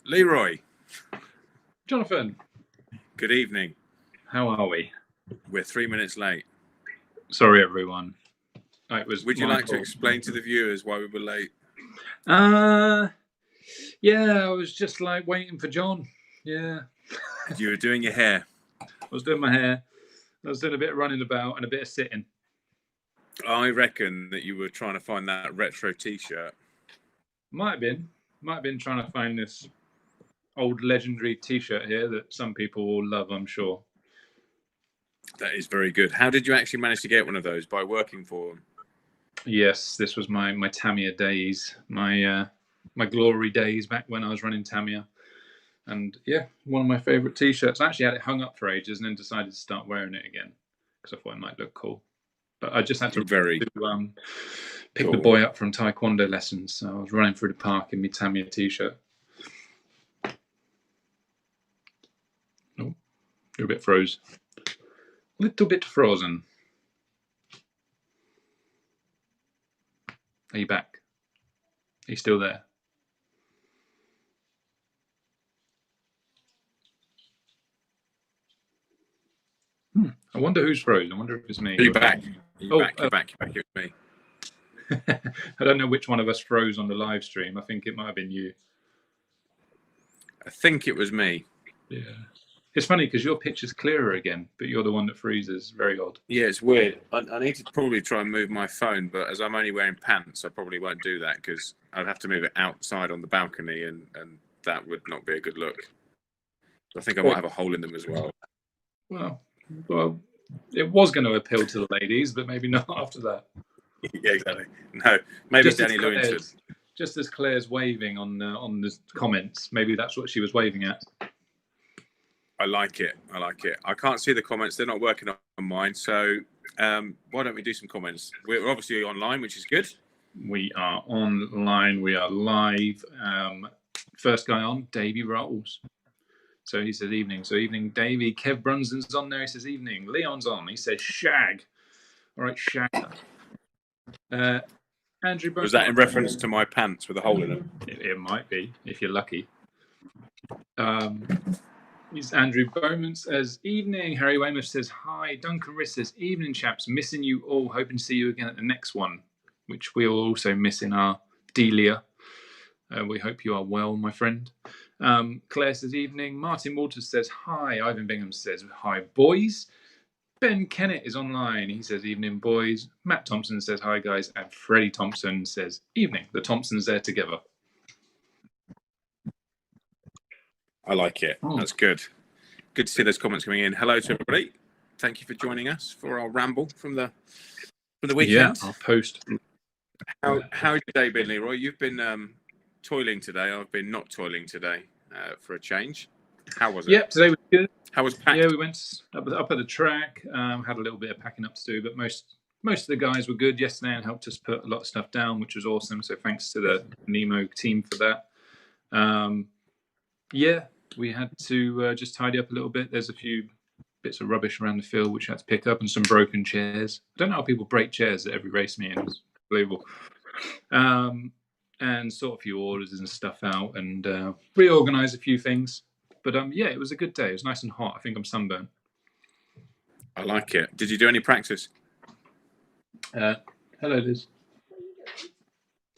Leroy, Jonathan, good evening. how are we? We're 3 minutes late. Sorry, everyone. Would you like to explain to the viewers why we were late? Yeah, I was just like waiting for John. Yeah. You were doing your hair. I was doing my hair. I was doing a bit of running about and a bit of sitting. I reckon that you were trying to find that retro T-shirt. Might have been trying to find this old legendary T-shirt here that some people will love, I'm sure. That is very good. How did you actually manage to get one of those? By working for them? Yes, this was my Tamiya days, my glory days back when I was running Tamiya. And yeah, one of my favourite T-shirts. I actually had it hung up for ages and then decided to start wearing it again because I thought it might look cool. But I just had to pick the boy up from Taekwondo lessons. So I was running through the park in my Tamiya T-shirt. Oh, you're a bit froze. Little bit frozen. Are you back? Are you still there? I wonder who's frozen. I wonder if it's me. Are you back? You're back. You're back. You're back with me. I don't know which one of us froze on the live stream. I think it might have been you. I think it was me. Yeah. It's funny because your picture's clearer again, but you're the one that freezes. Very odd. Yeah, it's weird. I need to probably try and move my phone, but as I'm only wearing pants, I probably won't do that because I'd have to move it outside on the balcony, and that would not be a good look. So I think I might have a hole in them as well. Well, it was going to appeal to the ladies, but maybe not after that. Yeah, exactly. No, maybe Danny Lewington. Just as Claire's waving on the comments, maybe that's what she was waving at. I like it. I can't see the comments. They're not working on mine. So why don't we do some comments? We're obviously online, which is good. We are online. We are live. First guy on, Davey Rolls. So he says evening. So evening, Davey. Kev Brunson's on there. He says evening. Leon's on. He says shag. All right, shag. Andrew. Was that in reference to my pants with a hole in them? It might be, if you're lucky. He's Andrew Bowman says evening. Harry Weymouth says hi. Duncan Riss says evening, chaps. Missing you all. Hoping to see you again at the next one, which we will also miss in our Delia. We hope you are well, my friend. Claire says evening. Martin Walters says hi. Ivan Bingham says hi, boys. Ben Kennett is online. He says evening, boys. Matt Thompson says hi, guys. And Freddie Thompson says evening. The Thompsons there together. I like it. That's good. Good to see those comments coming in. Hello to everybody. Thank you for joining us for our ramble from the weekend. Yeah, our post. How's your day been, Leroy? You've been toiling today. I've been not toiling today for a change. How was it? Yeah, today was good. How was packed? Yeah, we went up at the track. Had a little bit of packing up to do, but most of the guys were good yesterday and helped us put a lot of stuff down, which was awesome. So thanks to the Nemo team for that. Yeah, we had to just tidy up a little bit. There's a few bits of rubbish around the field which I had to pick up and some broken chairs. I don't know how people break chairs at every race meeting. It's unbelievable. And sort a few orders and stuff out and reorganise a few things. But yeah, it was a good day. It was nice and hot. I think I'm sunburnt. I like it. Did you do any practice? Hello, Liz.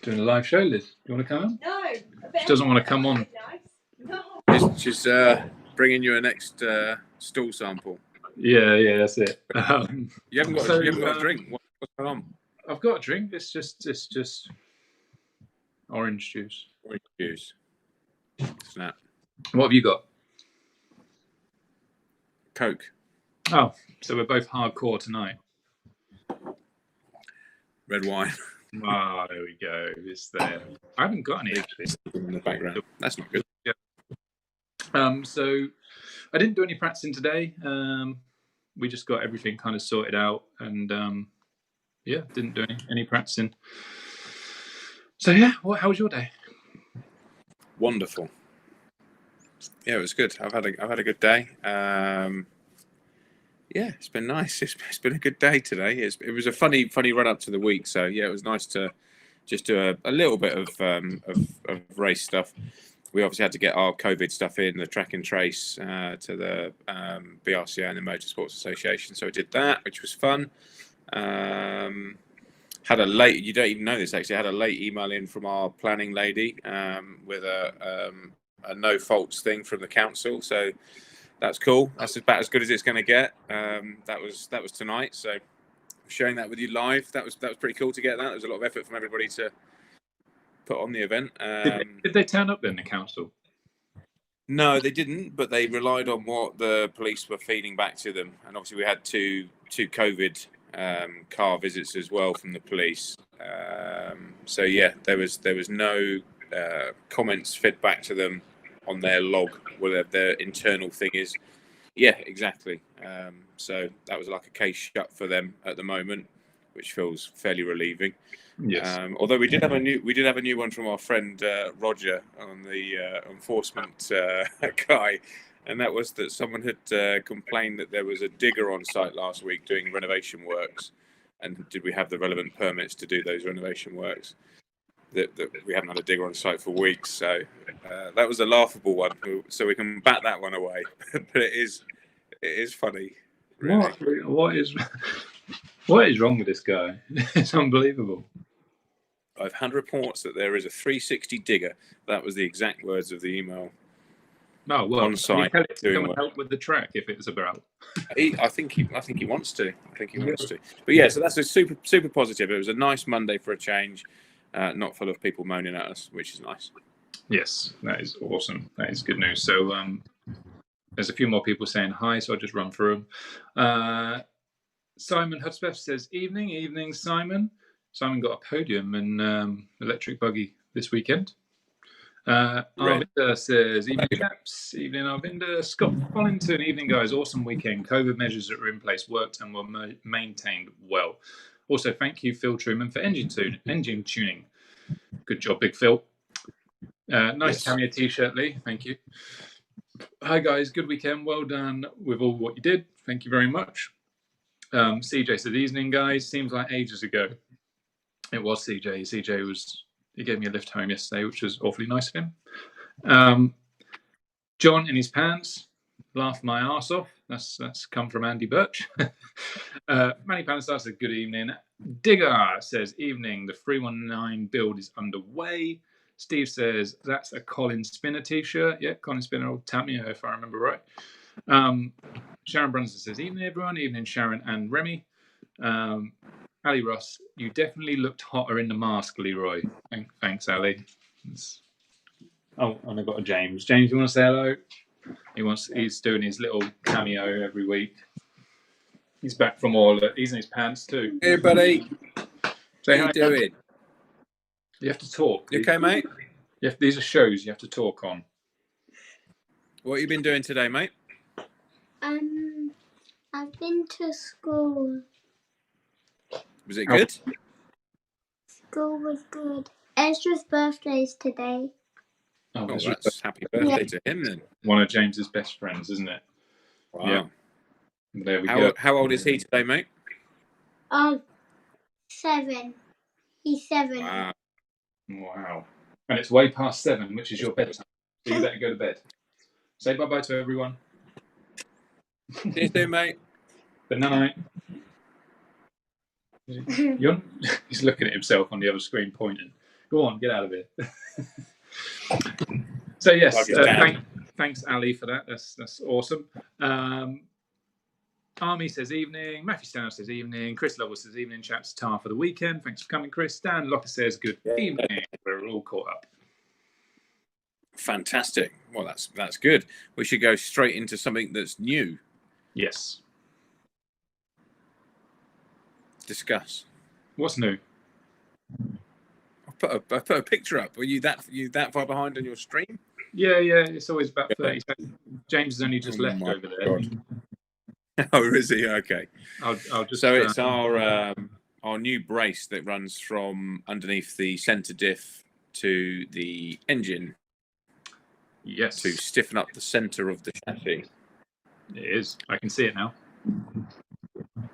Doing a live show, Liz. Do you want to come on? No. She doesn't want to come on. No. She's bringing you a next stool sample. Yeah, that's it. You haven't got a drink. What's going on? I've got a drink. It's just orange juice. Orange juice. Snap. What have you got? Coke. Oh, so we're both hardcore tonight. Red wine. Ah, there we go. It's there. I haven't got any actually. In the background. That's not good. Yeah. So I didn't do any practicing today. We just got everything kind of sorted out, and yeah, didn't do any practicing. So yeah, how was your day? Wonderful. Yeah, it was good. I've had a good day. Yeah, it's been nice. It's been a good day today. It was a funny run up to the week. So yeah, it was nice to just do a little bit of race stuff. we obviously had to get our COVID stuff in, the track and trace to the BRCA and the Motorsports Association. So I did that, which was fun. Had a late, you don't even know this actually, I had a late email in from our planning lady with a no faults thing from the council. So that's cool. That's about as good as it's going to get. That was tonight. So sharing that with you live. That was pretty cool to get that. There was a lot of effort from everybody to put on the event. Did they turn up then, the council? No, they didn't, but they relied on what the police were feeding back to them. And obviously we had two COVID car visits as well from the police. So yeah, there was no comments fed back to them on their log, whatever their internal thing is. Yeah, exactly. So that was like a case shut for them at the moment, which feels fairly relieving. Yes. Although we did have a new one from our friend Roger on the enforcement guy, and that was that someone had complained that there was a digger on site last week doing renovation works, and did we have the relevant permits to do those renovation works? That we haven't had a digger on site for weeks, so that was a laughable one. So we can bat that one away, but it is funny. Really. What is wrong with this guy? It's unbelievable. I've had reports that there is a 360 digger. That was the exact words of the email. Oh well, on site can you tell it to doing come and work. help with the track if it's about. I think he wants to. But yeah, so that's a super positive. It was a nice Monday for a change, not full of people moaning at us, which is nice. Yes, that is awesome. That is good news. So there's a few more people saying hi, so I'll just run through them. Simon Hudspeth says, evening, Simon. Simon got a podium in electric buggy this weekend. Arvinder says, evening chaps, evening Arvinder. Scott Follington, evening guys, awesome weekend. COVID measures that were in place worked and were maintained well. Also, thank you, Phil Truman, for engine tuning. Good job, Big Phil. Nice Tamiya t-shirt, Lee. Thank you. Hi guys, good weekend. Well done with all what you did. Thank you very much. CJ said, evening guys. Seems like ages ago. It was CJ. He gave me a lift home yesterday, which was awfully nice of him. John in his pants, laughed my arse off. That's come from Andy Birch. Manny Panstar said, good evening. Digger says, evening. The 319 build is underway. Steve says, that's a Colin Spinner t-shirt. Yeah, Colin Spinner, old Tamiya, if I remember right. Sharon Brunson says, evening everyone. Evening Sharon and Remy. Ali Ross, you definitely looked hotter in the mask, Leroy. Thanks, Ali. Oh, and I've got a James. James, you want to say hello? He's doing his little cameo every week. He's back from he's in his pants too. Hey, buddy. Say How you doing? You have to talk. You okay, mate? These are shows you have to talk on. What have you been doing today, mate? I've been to school. Was it good? School was good. Ezra's birthday is today. Oh, that's happy birthday to him then. One of James's best friends, isn't it? Wow. Yeah. There we go. How old is he today, mate? 7. He's 7. Wow. And it's way past 7, which is your bedtime. So you better go to bed. Say bye-bye to everyone. See you soon, mate. Good night. He's looking at himself on the other screen, pointing. Go on, get out of it. So yes, thanks Ali for that. That's awesome. Army says evening. Matthew Stanhope says evening. Chris Lovell says evening, chaps. Tar for the weekend. Thanks for coming, Chris. Dan Locker says good evening. We're all caught up. Fantastic. Well, that's good. We should go straight into something that's new. Yes. Discuss. What's new? I put a picture up. Were you that far behind on your stream? Yeah. It's always about 30 seconds. James has only just left over there. God. Oh, is he? Okay. I'll just. So it's our new brace that runs from underneath the centre diff to the engine. Yes. To stiffen up the centre of the chassis. It is. I can see it now.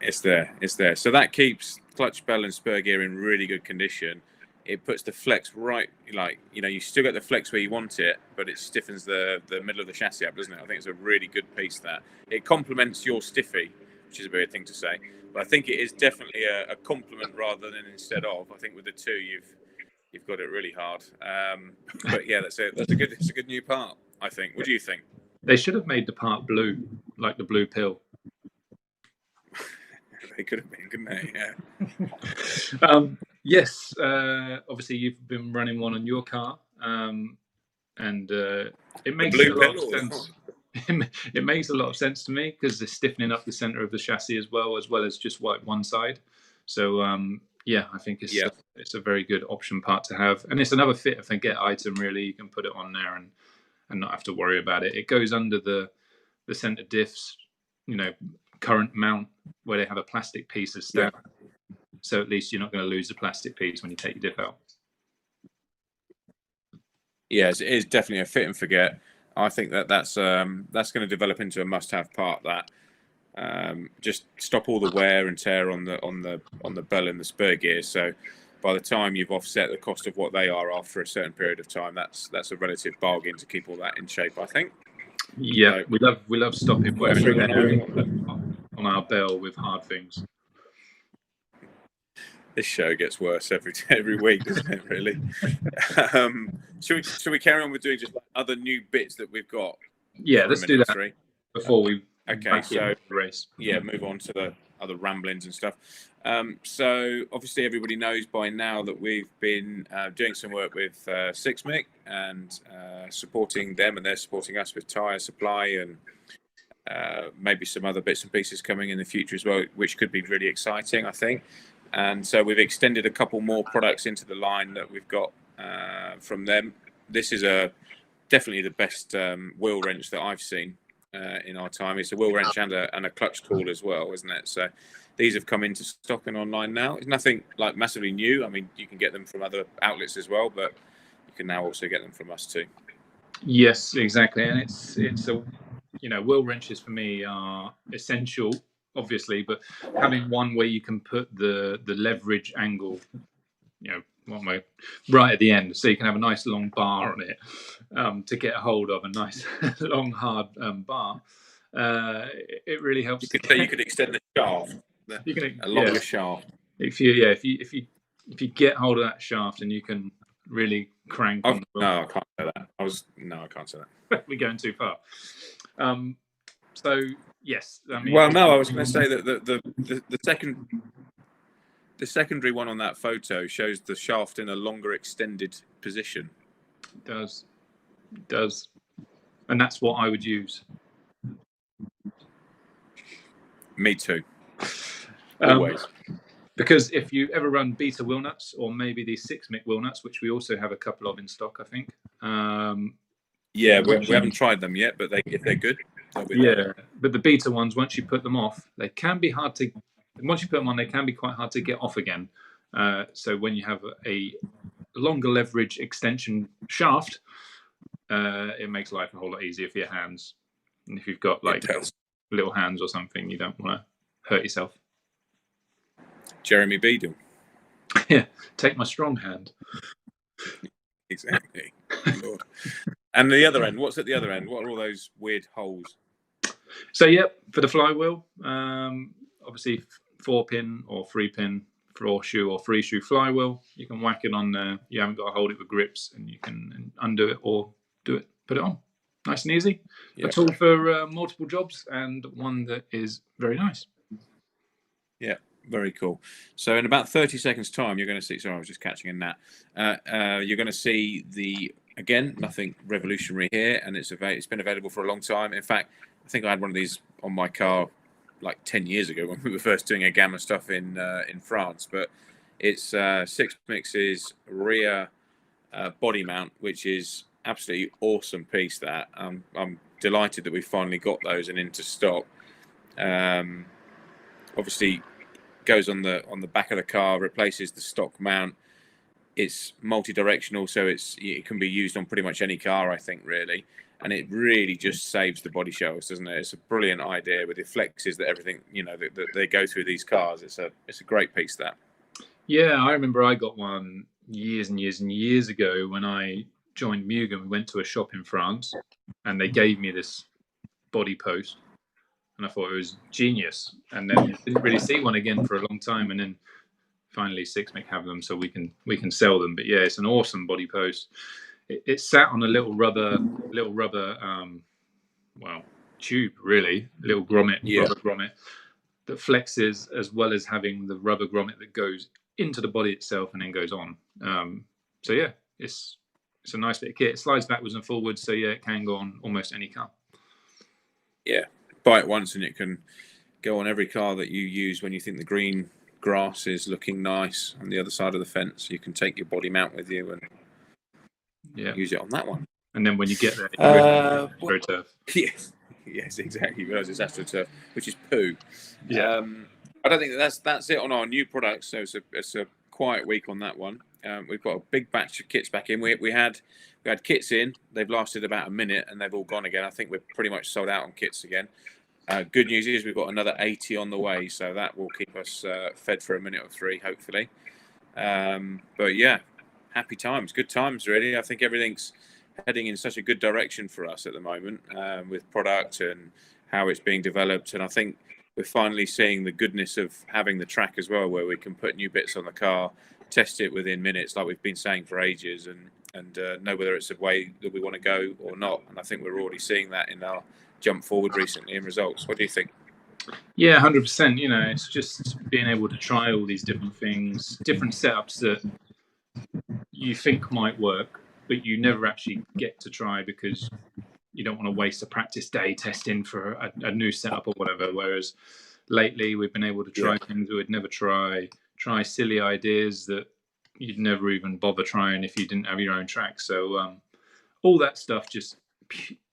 It's there. So that keeps clutch bell and spur gear in really good condition. it puts the flex right, like, you know, you still get the flex where you want it, but it stiffens the middle of the chassis up, doesn't it? I think it's a really good piece. That it complements your stiffy, which is a weird thing to say, but I think it is definitely a complement rather than instead of. I think with the two, you've got it really hard. But yeah, that's a good new part, I think. What do you think? They should have made the part blue, like the blue pill. They could have been, couldn't they? Yeah. Yes, obviously you've been running one on your car, and it makes a lot of sense. It makes a lot of sense to me because they're stiffening up the center of the chassis as well as just one side. So yeah, I think it's a very good option part to have, and it's another fit and forget item. Really, you can put it on there and not have to worry about it. It goes under the center diffs, you know, current mount where they have a plastic piece of stamp. So at least you're not going to lose the plastic piece when you take your diff out. Yes, it is definitely a fit and forget. I think that's going to develop into a must-have part. That just stop all the wear and tear on the bell and the spur gear. So by the time you've offset the cost of what they are after a certain period of time, that's a relative bargain to keep all that in shape, I think. Yeah, so, we love stopping wear and tear on our bell with hard things. This show gets worse every week, doesn't it? Really. Should we carry on with doing just like other new bits that we've got? Yeah, let's do that before we. Okay, so race. Yeah, move on to the other ramblings and stuff. So obviously everybody knows by now that we've been doing some work with Sixmic and supporting them, and they're supporting us with tyre supply and maybe some other bits and pieces coming in the future as well, which could be really exciting, I think. And so we've extended a couple more products into the line that we've got from them. This is definitely the best wheel wrench that I've seen in our time. It's a wheel wrench and a clutch tool as well, isn't it? So these have come into stock and online now. It's nothing like massively new. I mean, you can get them from other outlets as well, but you can now also get them from us too. Yes, exactly. And it's a, you know, wheel wrenches for me are essential, obviously, but having one where you can put the leverage angle, you know, right at the end, so you can have a nice long bar on it to get a hold of, a nice long hard bar. It really helps. You could extend the shaft, a longer shaft. If you get hold of that shaft and you can really crank on. No, I can't say that. I can't say that. We're going too far. So yes, I mean. Well, no, I was going to say that the secondary one on that photo shows the shaft in a longer extended position. It does, and that's what I would use. Me too. Always. Because if you ever run beta wheel nuts, or maybe these Sixmic wheel nuts, which we also have a couple of in stock, I think. Yeah, we haven't tried them yet, but if they're good, they'll be there. But the beta ones, once you put them off, they can be hard to. Once you put them on, they can be quite hard to get off again. So when you have a longer leverage extension shaft, it makes life a whole lot easier for your hands. And if you've got like little hands or something, you don't want to hurt yourself. Jeremy Beadle. Yeah, take my strong hand. Exactly. Lord. And the other end, what's at the other end? What are all those weird holes? So, for the flywheel, obviously 4-pin or 3-pin 4-shoe or 3-shoe flywheel. You can whack it on there. You haven't got to hold it with grips, and you can undo it or put it on. Nice and easy. Yep. A tool for multiple jobs, and one that is very nice. Yeah. Very cool. So in about 30 seconds time, you're going to see, sorry, I was just catching a gnat. You're going to see again, nothing revolutionary here. And it's been available for a long time. In fact, I think I had one of these on my car like 10 years ago when we were first doing a gamma stuff in France. But it's Sixmic's rear body mount, which is absolutely awesome piece. That I'm delighted that we finally got those and into stock. Obviously, goes on the back of the car, replaces the stock mount. It's multi-directional, so it can be used on pretty much any car, I think, really. And it really just saves the body shells, doesn't it? It's a brilliant idea with the flexes that everything, that they go through these cars. It's a great piece, that. Yeah, I remember I got one years and years and years ago when I joined Mugen. We went to a shop in France, and they gave me this body post, and I thought it was genius. And then didn't really see one again for a long time, and then finally Sixmic have them, so we can sell them. But yeah, it's an awesome body post. It sat on a little rubber tube, really, little grommet, rubber grommet that flexes, as well as having the rubber grommet that goes into the body itself and then goes on. So yeah, it's a nice bit of kit. It slides backwards and forwards, so yeah, it can go on almost any car. Yeah, buy it once and it can go on every car that you use when you think the green grass is looking nice on the other side of the fence. You can take your body mount with you and use it on that one. And then when you get there, AstroTurf. Yes, exactly. Because it's AstroTurf, which is poo. Yeah. I don't think that's it on our new products. So it's a quiet week on that one. We've got a big batch of kits back in. We had kits in. They've lasted about a minute and they've all gone again. I think we're pretty much sold out on kits again. Good news is we've got another 80 on the way, so that will keep us fed for a minute or three, hopefully. But yeah, happy times, good times, really. I think everything's heading in such a good direction for us at the moment, with product and how it's being developed. And I think we're finally seeing the goodness of having the track as well, where we can put new bits on the car, test it within minutes, like we've been saying for ages, and know whether it's a way that we want to go or not. And I think we're already seeing that in our jump forward recently in results. What do you think? Yeah, 100%. You know, it's just being able to try all these different things, different setups that you think might work, but you never actually get to try because you don't want to waste a practice day testing for a new setup or whatever. Whereas lately we've been able to try things we would never try silly ideas that you'd never even bother trying if you didn't have your own track. So all that stuff just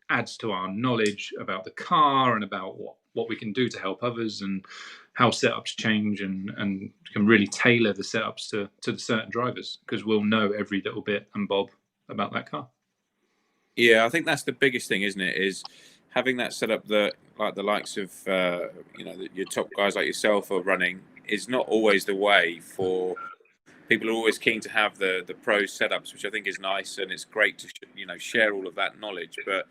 adds to our knowledge about the car and about what we can do to help others and how setups change, and can really tailor the setups to the certain drivers, because we'll know every little bit and bob about that car. Yeah, I think that's the biggest thing, isn't it? Is having that setup that, like the likes of your top guys like yourself are running, is not always the way for people who are always keen to have the pro setups, which I think is nice, and it's great to share all of that knowledge. But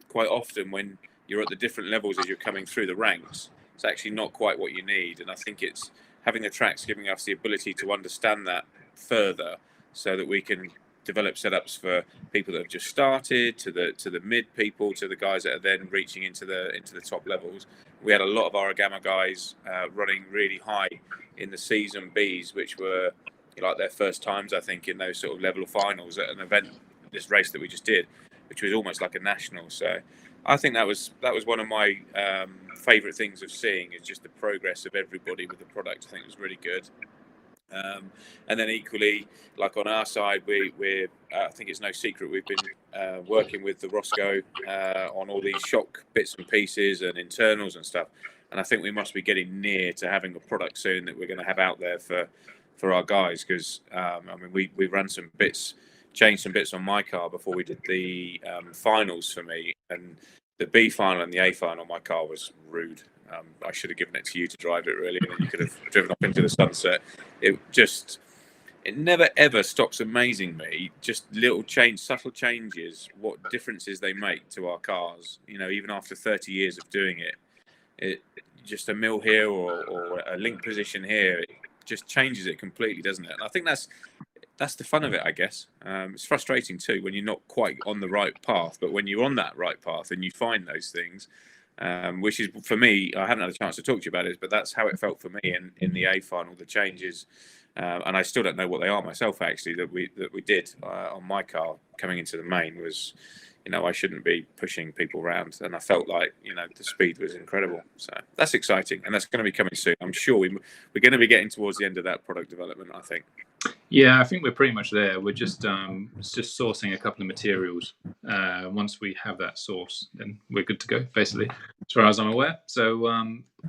quite often when you're at the different levels as you're coming through the ranks, it's actually not quite what you need. And I think it's having the tracks giving us the ability to understand that further, so that we can develop setups for people that have just started, to the mid people, to the guys that are then reaching into the top levels. We had a lot of our Gamma guys running really high in the season Bs, which were like their first times, I think, in those sort of level finals at an event, this race that we just did, which was almost like a national. So I think that was one of my favourite things of seeing, is just the progress of everybody with the product. I think it was really good. And then equally, like on our side, we're I think it's no secret, we've been working with the Roscoe on all these shock bits and pieces and internals and stuff. And I think we must be getting near to having a product soon that we're going to have out there for our guys, because we ran some bits, changed some bits on my car before we did the finals for me, and the B final and the A final on my car was rude. I should have given it to you to drive it, really, and then you could have driven off into the sunset. It never ever stops amazing me, just subtle changes, what differences they make to our cars. Even after 30 years of doing it, just a mill here or a link position here, it just changes it completely, doesn't it? And I think that's the fun of it, I guess. It's frustrating too when you're not quite on the right path, but when you're on that right path and you find those things, which is, for me, I haven't had a chance to talk to you about it, but that's how it felt for me in the A final, the changes. And I still don't know what they are myself, actually, that we did on my car coming into the main was, I shouldn't be pushing people around, and I felt like, the speed was incredible. So that's exciting, and that's going to be coming soon. I'm sure we're going to be getting towards the end of that product development, I think. Yeah, I think we're pretty much there. We're just sourcing a couple of materials. Once we have that source, then we're good to go, basically, as far as I'm aware. So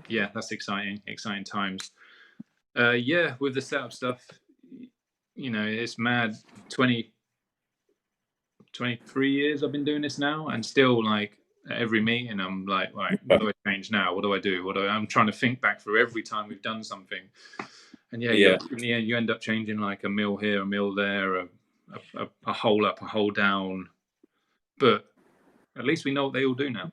yeah, that's exciting times. Yeah, with the setup stuff, it's mad. 23 years I've been doing this now, and still, like, at every meeting I'm like, right, what do I change now? What do I do? I'm trying to think back through every time we've done something, And yeah, Yeah. in the end, you end up changing like a mil here, a mil there, a hole up, a hole down. But at least we know what they all do now.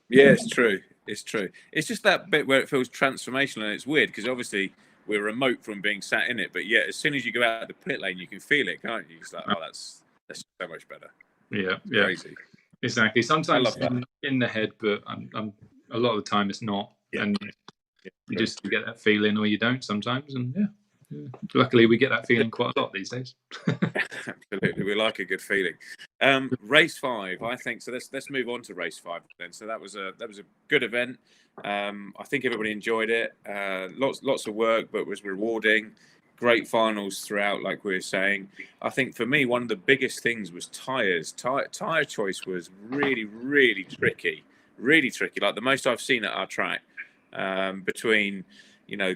Yeah, it's true. It's true. It's just that bit where it feels transformational, and it's weird because obviously we're remote from being sat in it, but yet as soon as you go out the pit lane, you can feel it, can't you? It's like, oh, that's so much better. Yeah, It's crazy. Exactly. Sometimes I love in the head, but I'm a lot of the time it's not, and Yeah, you just get that feeling, or you don't sometimes, and yeah. Luckily, we get that feeling quite a lot these days. absolutely, we like a good feeling. RaceFive, I think so. Let's move on to RaceFive then. So that was a good event. I think everybody enjoyed it. Lots of work, but was rewarding. Great finals throughout, like we were saying. I think for me, one of the biggest things was tires. Tire choice was really tricky. Really tricky. Like the most I've seen at our track. Between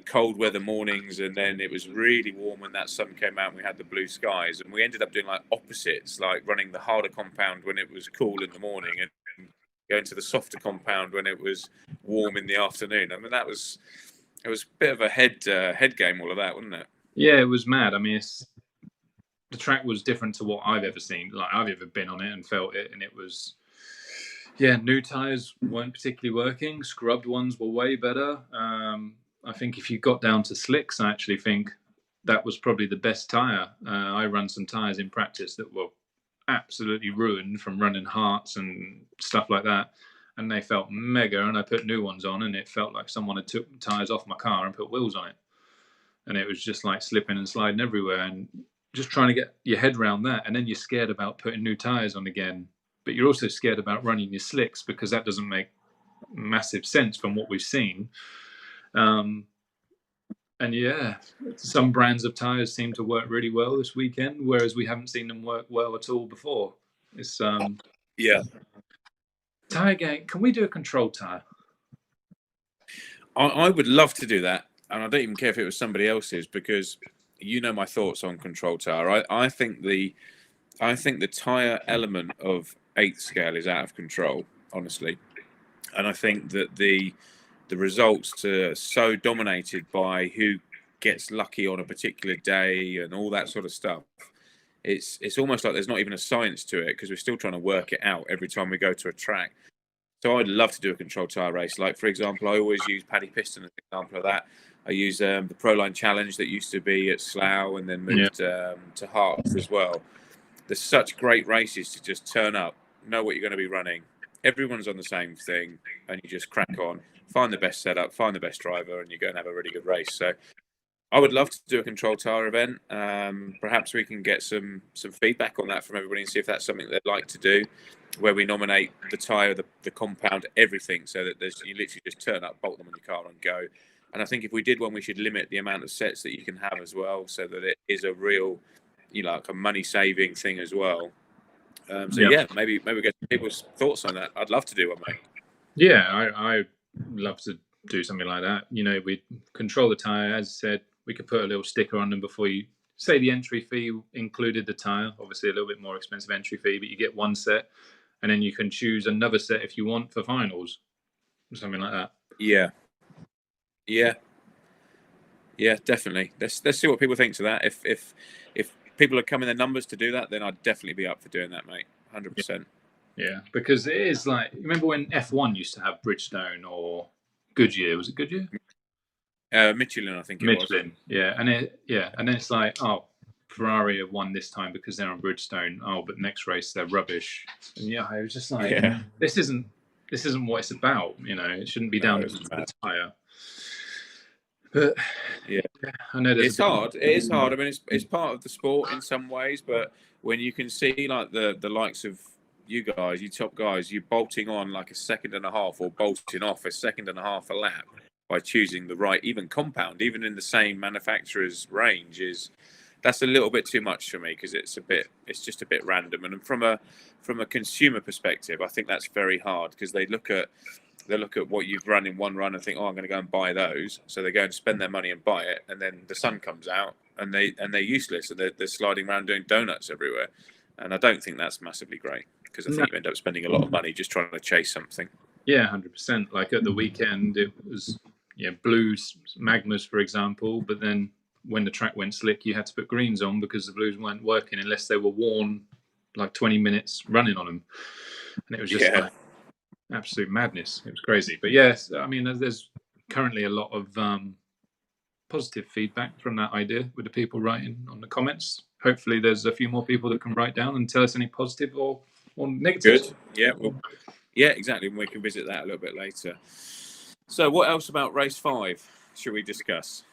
cold weather mornings, and then it was really warm when that sun came out and we had the blue skies, and we ended up doing like opposites, like running the harder compound when it was cool in the morning and going to the softer compound when it was warm in the afternoon. I mean, it was a bit of a head game, all of that, wasn't it? Yeah, it was mad. I mean, the track was different to what I've ever seen. Like I've ever been on it and felt it, and it was, new tires weren't particularly working. Scrubbed ones were way better. I think if you got down to slicks, I actually think that was probably the best tire. I ran some tires in practice that were absolutely ruined from running hearts and stuff like that, and they felt mega. And I put new ones on, and it felt like someone had took the tires off my car and put wheels on it, and it was just like slipping and sliding everywhere. And just trying to get your head around that, and then you're scared about putting new tires on again, but you're also scared about running your slicks because that doesn't make massive sense from what we've seen. And yeah, some brands of tires seem to work really well this weekend, whereas we haven't seen them work well at all before. It's tire gang. Can we do a control tire? I would love to do that, and I don't even care if it was somebody else's, because my thoughts on control tire. I think the tire element of 8th scale is out of control, honestly, and I think that the results are so dominated by who gets lucky on a particular day and all that sort of stuff. It's almost like there's not even a science to it, because we're still trying to work it out every time we go to a track. So I'd love to do a control tire race. Like, for example, I always use Paddy Piston as an example of that. I use the Proline Challenge that used to be at Slough and then moved to Hearts as well. There's such great races to just turn up, know what you're going to be running. Everyone's on the same thing, and you just crack on, find the best setup, find the best driver, and you're going to have a really good race. So I would love to do a control tire event. Perhaps we can get some feedback on that from everybody and see if that's something they'd like to do, where we nominate the tire, the compound, everything, so that you literally just turn up, bolt them on your car and go. And I think if we did one, we should limit the amount of sets that you can have as well, so that it is a real, like a money saving thing as well. Maybe we get people's thoughts on that. I'd love to do one, mate. Yeah, I love to do something like that. We control the tire, as I said. We could put a little sticker on them before you say the entry fee included the tire. Obviously, a little bit more expensive entry fee, but you get one set, and then you can choose another set if you want for finals, or something like that. Yeah, definitely. Let's see what people think to that. If people are coming their numbers to do that, then I'd definitely be up for doing that, mate. 100%. Yeah, because it is like, remember when F1 used to have Bridgestone or Goodyear? Was it Goodyear? Michelin, I think it was. Yeah, and then it's like, oh, Ferrari have won this time because they're on Bridgestone. Oh, but next race they're rubbish. And it was just like, this isn't what it's about. It shouldn't be down to the tire. But I know it's hard. It is hard. I mean, it's part of the sport in some ways, but when you can see like the likes of you guys, you top guys, you're bolting on like a second and a half, or bolting off a second and a half a lap by choosing the right, even compound, even in the same manufacturer's range, that's a little bit too much for me, because it's just a bit random. And from a consumer perspective, I think that's very hard, because they look at what you've run in one run and think, oh, I'm going to go and buy those. So they go and spend their money and buy it, and then the sun comes out and they're useless, and they're sliding around doing donuts everywhere. And I don't think that's massively great, because I think you end up spending a lot of money just trying to chase something. Yeah, 100%. Like at the weekend, it was blues, magmas, for example. But then when the track went slick, you had to put greens on because the blues weren't working unless they were worn like 20 minutes running on them. And it was just like absolute madness. It was crazy. But yes, I mean, there's currently a lot of positive feedback from that idea with the people writing on the comments. Hopefully there's a few more people that can write down and tell us any positive or negative. Good. Yeah. Well, yeah, exactly. And we can visit that a little bit later. So what else about RaceFive should we discuss?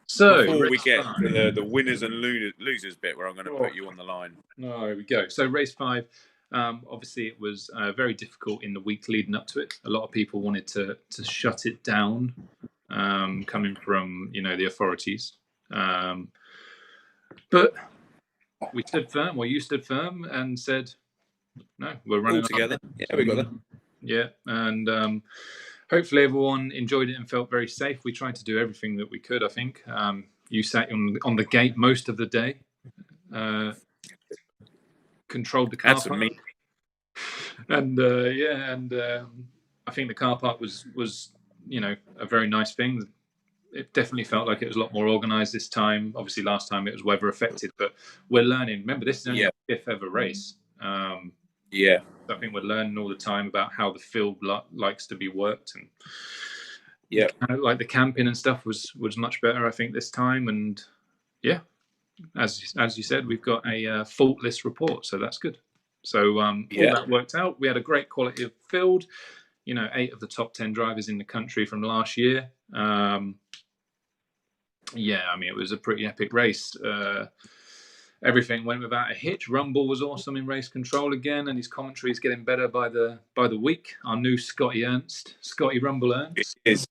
So before we get to the winners and losers bit, where I'm going to put you on the line. Oh, here we go. So RaceFive, obviously it was very difficult in the week leading up to it. A lot of people wanted to shut it down, coming from the authorities. But we stood firm. Well, you stood firm and said, "No, we're running all together." Yeah, we got that. Yeah, and hopefully everyone enjoyed it and felt very safe. We tried to do everything that we could. I think you sat on the gate most of the day, controlled the car park, and I think the car park was a very nice thing. It definitely felt like it was a lot more organised this time. Obviously, last time it was weather affected, but we're learning. Remember, this is only our fifth ever race. I think we're learning all the time about how the field likes to be worked, and like the camping and stuff was much better, I think, this time. And as you said, we've got a faultless report, so that's good. So all that worked out. We had a great quality of field. 8 of the top 10 drivers in the country from last year. I mean, it was a pretty epic race. Everything went without a hitch. Rumble was awesome in race control again, and his commentary is getting better by the week. Our new Scotty Rumble Ernst. It is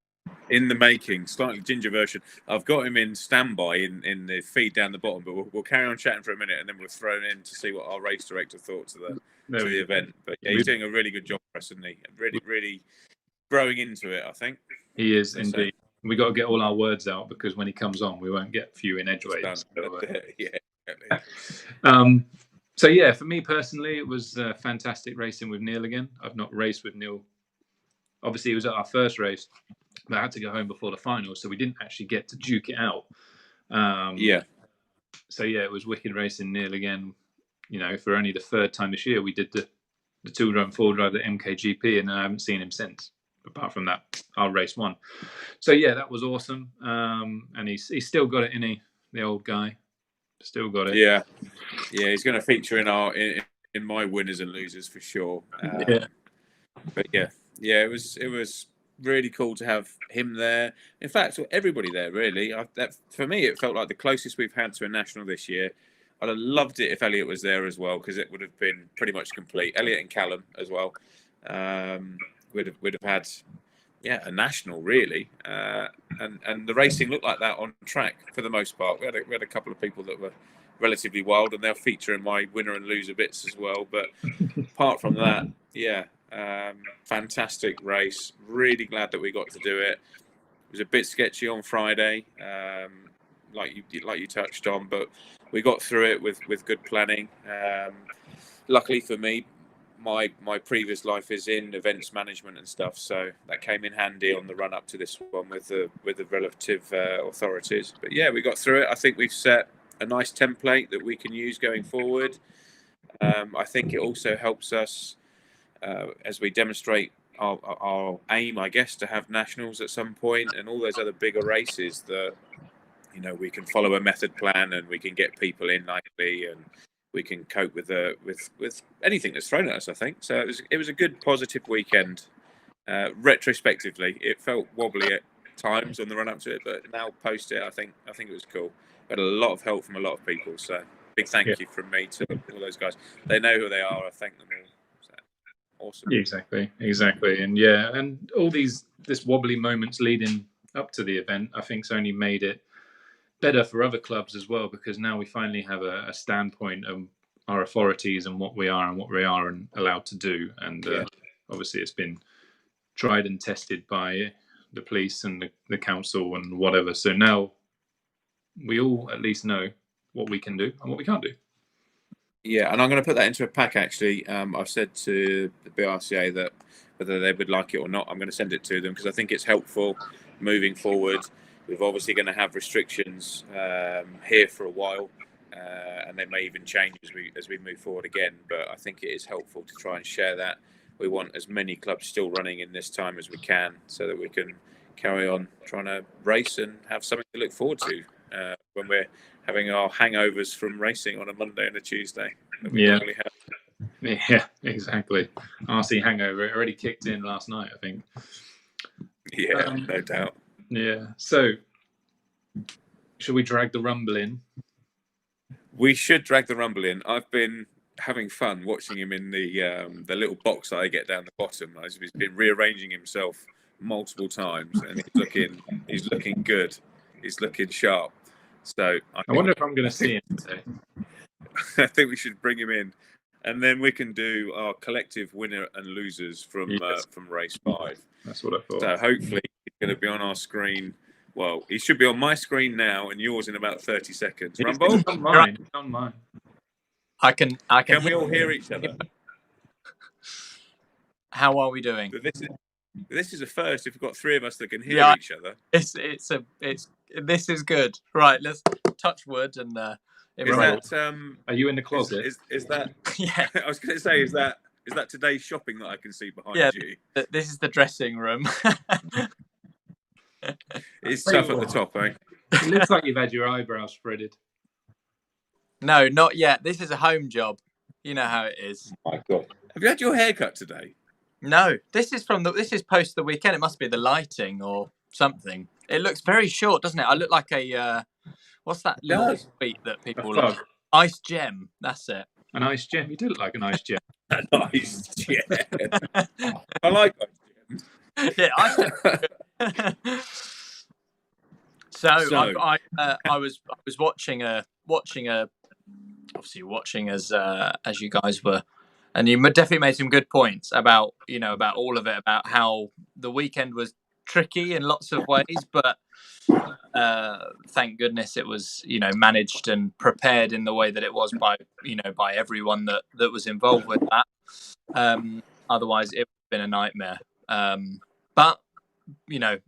in the making, slightly ginger version. I've got him in standby in the feed down the bottom, but we'll carry on chatting for a minute, and then we'll throw him in to see what our race director thought to the event. But yeah, he's doing a really good job for us, isn't he? Really growing into it, I think. He is indeed. We got to get all our words out because when he comes on, we won't get a few in edgeways. So yeah, for me personally, it was fantastic racing with Neil again. I've not raced with Neil. Obviously, it was at our first race, but I had to go home before the final, so we didn't actually get to duke it out. So yeah, it was wicked racing Neil again. For only the third time this year, we did the 2-drive and 4-drive, the MKGP, and I haven't seen him since. Apart from that, our race won. So yeah, that was awesome. And he's still got it in the old guy. Still got it. Yeah, he's going to feature in my winners and losers for sure. But it was really cool to have him there. In fact, everybody there really. For me, it felt like the closest we've had to a national this year. I'd have loved it if Elliot was there as well, because it would have been pretty much complete. Elliot and Callum as well. We'd have had a national really, and the racing looked like that on track for the most part. We had a couple of people that were relatively wild, and they'll feature in my winner and loser bits as well. But apart from that, fantastic race. Really glad that we got to do it. It was a bit sketchy on Friday, like you touched on, but we got through it with good planning. Luckily for me, my previous life is in events management and stuff, so that came in handy on the run up to this one with the relative authorities. But yeah, we got through it. I think we've set a nice template that we can use going forward. I think it also helps us as we demonstrate our aim, I guess, to have nationals at some point and all those other bigger races that we can follow a method plan and we can get people in nicely and we can cope with anything that's thrown at us, I think. So it was a good, positive weekend. Retrospectively, it felt wobbly at times on the run up to it, but now post it, I think it was cool. We had a lot of help from a lot of people, so big thank you from me to all those guys. They know who they are. I thank them all. So, awesome. Exactly, and and all this wobbly moments leading up to the event, I think's only made it better for other clubs as well, because now we finally have a standpoint of our authorities and what we are and allowed to do. And obviously it's been tried and tested by the police and the council and whatever. So now we all at least know what we can do and what we can't do. Yeah, and I'm going to put that into a pack, actually. I've said to the BRCA that whether they would like it or not, I'm going to send it to them because I think it's helpful. moving forward. We're obviously going to have restrictions here for a while, and they may even change as we move forward again. But I think it is helpful to try and share that. We want as many clubs still running in this time as we can, so that we can carry on trying to race and have something to look forward to when we're having our hangovers from racing on a Monday and a Tuesday. Yeah, exactly. RC hangover, it already kicked in last night, I think. Yeah, no doubt. Yeah. So, should we drag the rumble in? We should drag the rumble in. I've been having fun watching him in the little box that I get down the bottom. He's been rearranging himself multiple times, and he's looking good. He's looking sharp. So I wonder if I'm going to see him today. I think we should bring him in, and then we can do our collective winner and losers from RaceFive. That's what I thought. So hopefully he's going to be on our screen. Well, he should be on my screen now and yours in about 30 seconds. Rumble? It's on mine. It's on mine. I can. Can we all hear each other? How are we doing? This is a first. If we've got three of us that can hear each other, this is good. Right, let's touch wood and. Are you in the closet? Is that? Yeah. I was going to say, is that today's shopping that I can see behind you? This is the dressing room. It's tough at the top, eh? It looks like you've had your eyebrows threaded. No, not yet. This is a home job. You know how it is. Oh my God. Have you had your hair cut today? No, this is post the weekend. It must be the lighting or something. It looks very short, doesn't it? I look like a what's that little sweet that people love? Ice gem. That's it. An ice gem. You do look like an ice gem. An ice gem. I like ice gems. Yeah, ice gem. So I was watching as you guys were, and you definitely made some good points about all of it, about how the weekend was tricky in lots of ways, but thank goodness it was managed and prepared in the way that it was by everyone that was involved with that. Otherwise it would have been a nightmare. But the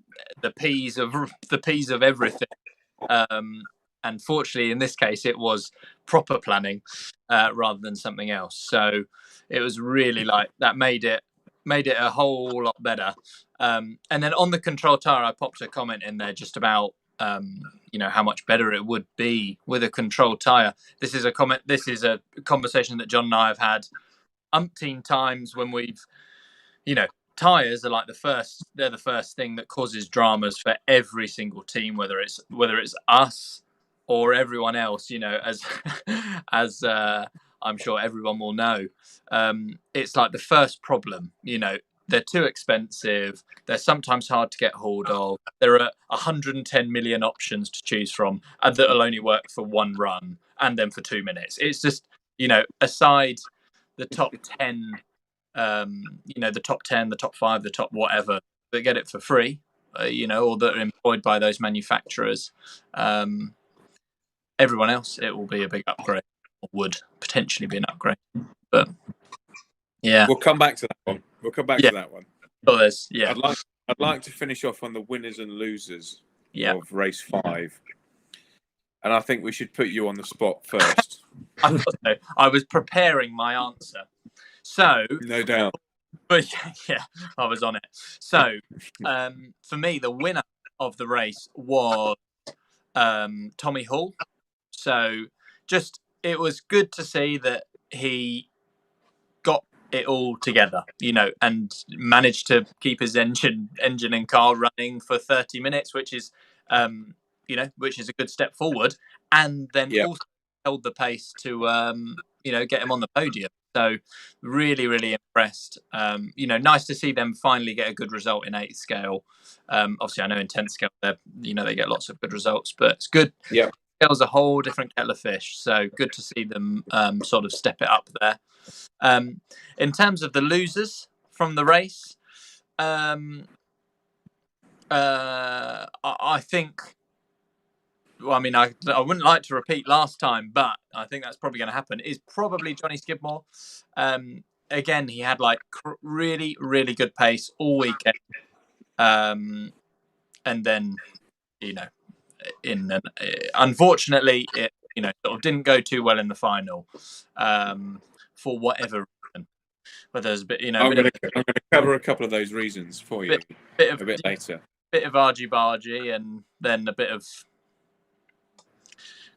P's of everything. And fortunately, in this case, it was proper planning rather than something else. So it was really that made it a whole lot better. And then on the control tire, I popped a comment in there just about how much better it would be with a control tire. This is a conversation that John and I have had umpteen times when we've tires are they're the first thing that causes dramas for every single team, whether it's us or everyone else, as I'm sure everyone will know. It's like the first problem, they're too expensive. They're sometimes hard to get hold of. There are 110 million options to choose from that'll only work for one run and then for 2 minutes. It's just, aside the top 10, the top 10, the top 5, the top whatever, that get it for free, or that are employed by those manufacturers. Everyone else, it will be a big upgrade, or would potentially be an upgrade. But yeah, we'll come back to that one. To that one. Oh, yeah. I'd like to finish off on the winners and losers of RaceFive, and I think we should put you on the spot first. I was preparing my answer. So no doubt, but yeah, I was on it. So for me, the winner of the race was Tommy Hall. So it was good to see that he got it all together, and managed to keep his engine and car running for 30 minutes, which is a good step forward, and then also held the pace to get him on the podium. So really, really impressed. Nice to see them finally get a good result in 8th scale. Obviously, I know in 10th scale, they get lots of good results, but it's good. Yeah, Scale's a whole different kettle of fish. So good to see them sort of step it up there. In terms of the losers from the race, I think. Well, I mean, I wouldn't like to repeat last time, but I think that's probably going to happen. Is probably Johnny Skidmore. Again, he had really, really good pace all weekend, and then unfortunately it sort of didn't go too well in the final for whatever reason. But there's a bit I'm going to cover a couple of those reasons for you a bit later. Bit of argy-bargy and then a bit of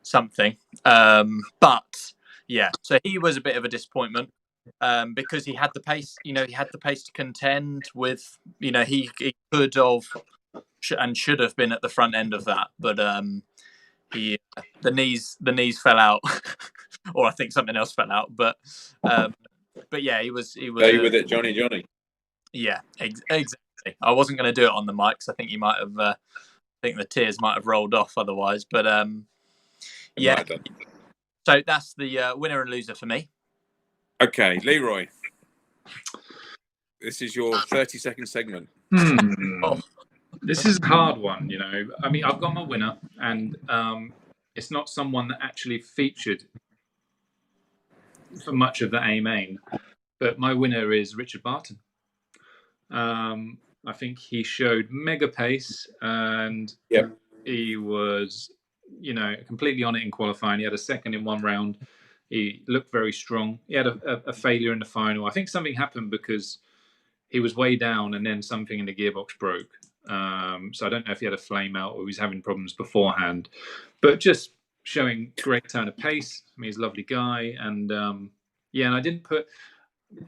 something. But yeah, so he was a bit of a disappointment because he had the pace. He had the pace to contend with. He could have and should have been at the front end of that, but the knees fell out, or I think something else fell out. But yeah, he was. Stay with it, Johnny. Yeah, exactly. I wasn't going to do it on the mic, because I think you might have. I think the tears might have rolled off otherwise. But yeah. So that's the winner and loser for me. Okay, Leroy. This is your 30-second segment. Oh. This is a hard one, I mean, I've got my winner, and it's not someone that actually featured for much of the A-Main, but my winner is Richard Barton. I think he showed mega pace, and he was, completely on it in qualifying. He had a second in one round. He looked very strong. He had a failure in the final. I think something happened because he was way down, and then something in the gearbox broke. So I don't know if he had a flame out or he was having problems beforehand, but just showing great turn of pace. I mean, he's a lovely guy, and and I didn't put,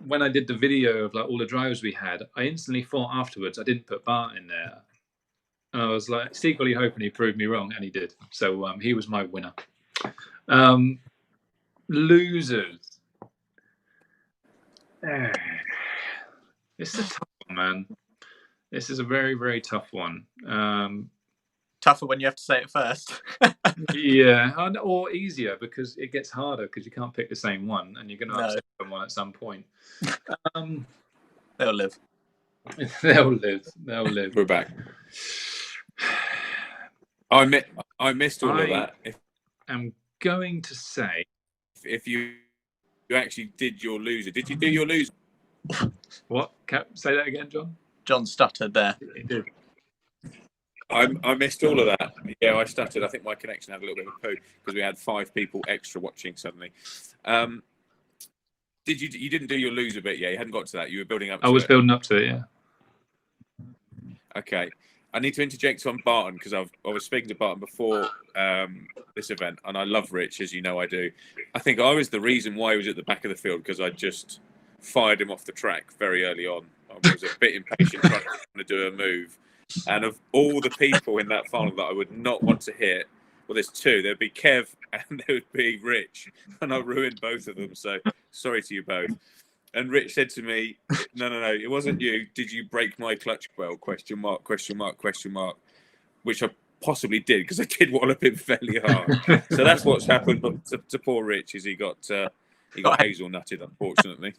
when I did the video of like all the drivers we had, I instantly thought afterwards I didn't put Bart in there. And I was like secretly hoping he proved me wrong, and he did. So he was my winner. Losers. This is a tough one, man. This is a very, very tough one. Tougher when you have to say it first. Yeah, or easier because it gets harder because you can't pick the same one, and you're going to upset someone at some point. They'll live. They'll live. We're back. I missed all of that. I'm going to say, if you actually did your loser, did you do your loser? What? Say that again, John. John stuttered there. He did. I missed all of that. Yeah, I stuttered. I think my connection had a little bit of a poo because we had 5 people extra watching suddenly. You didn't do your loser bit? Yeah, you hadn't got to that. You were building up to it. I was building up to it, yeah. Okay. I need to interject on Barton because I was speaking to Barton before this event, and I love Rich, as you know I do. I think I was the reason why he was at the back of the field because I just fired him off the track very early on. I was a bit impatient trying to do a move. And of all the people in that final that I would not want to hit, well, there's 2. There'd be Kev and there would be Rich. And I ruined both of them. So sorry to you both. And Rich said to me, no, it wasn't you. Did you break my clutch bell? ? Which I possibly did because I did wallop him fairly hard. So that's what's happened to poor Rich is he got hazelnutted, unfortunately.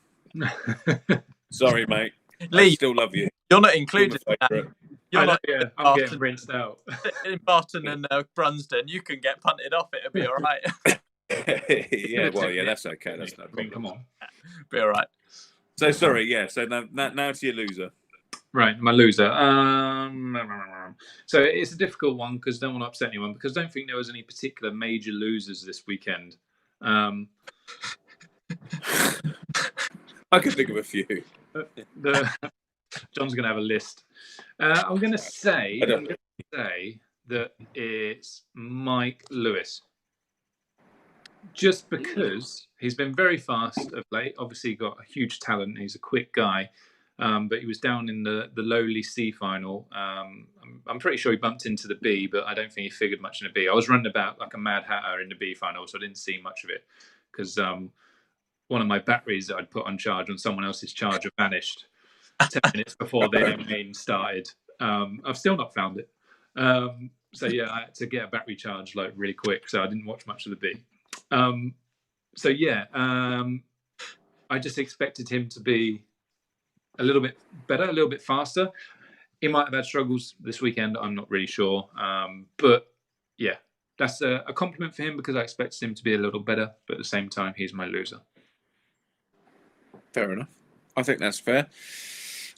Sorry, mate. Lee, I still love you. You're not included. I'm getting rinsed out. In Barton and Brunsden, you can get punted off. It'll be all right. Yeah, well, yeah, that's okay. That's no problem. Come on. Be all right. So sorry, yeah. So now to your loser. Right, my loser. So it's a difficult one because I don't want to upset anyone because I don't think there was any particular major losers this weekend. I can think of a few. John's going to have a list. I'm going to say that it's Mike Lewis. Just because he's been very fast of late. Obviously, he got a huge talent. He's a quick guy. But he was down in the lowly C final. I'm pretty sure he bumped into the B, but I don't think he figured much in the B. I was running about like a mad hatter in the B final, so I didn't see much of it because one of my batteries that I'd put on charge on someone else's charger vanished 10 minutes before the main started. I've still not found it. So yeah, I had to get a battery charge like really quick, so I didn't watch much of the B. So yeah, I just expected him to be a little bit better, a little bit faster. He might have had struggles this weekend. I'm not really sure. But yeah, that's a compliment for him because I expected him to be a little better. But at the same time, he's my loser. Fair enough. I think that's fair.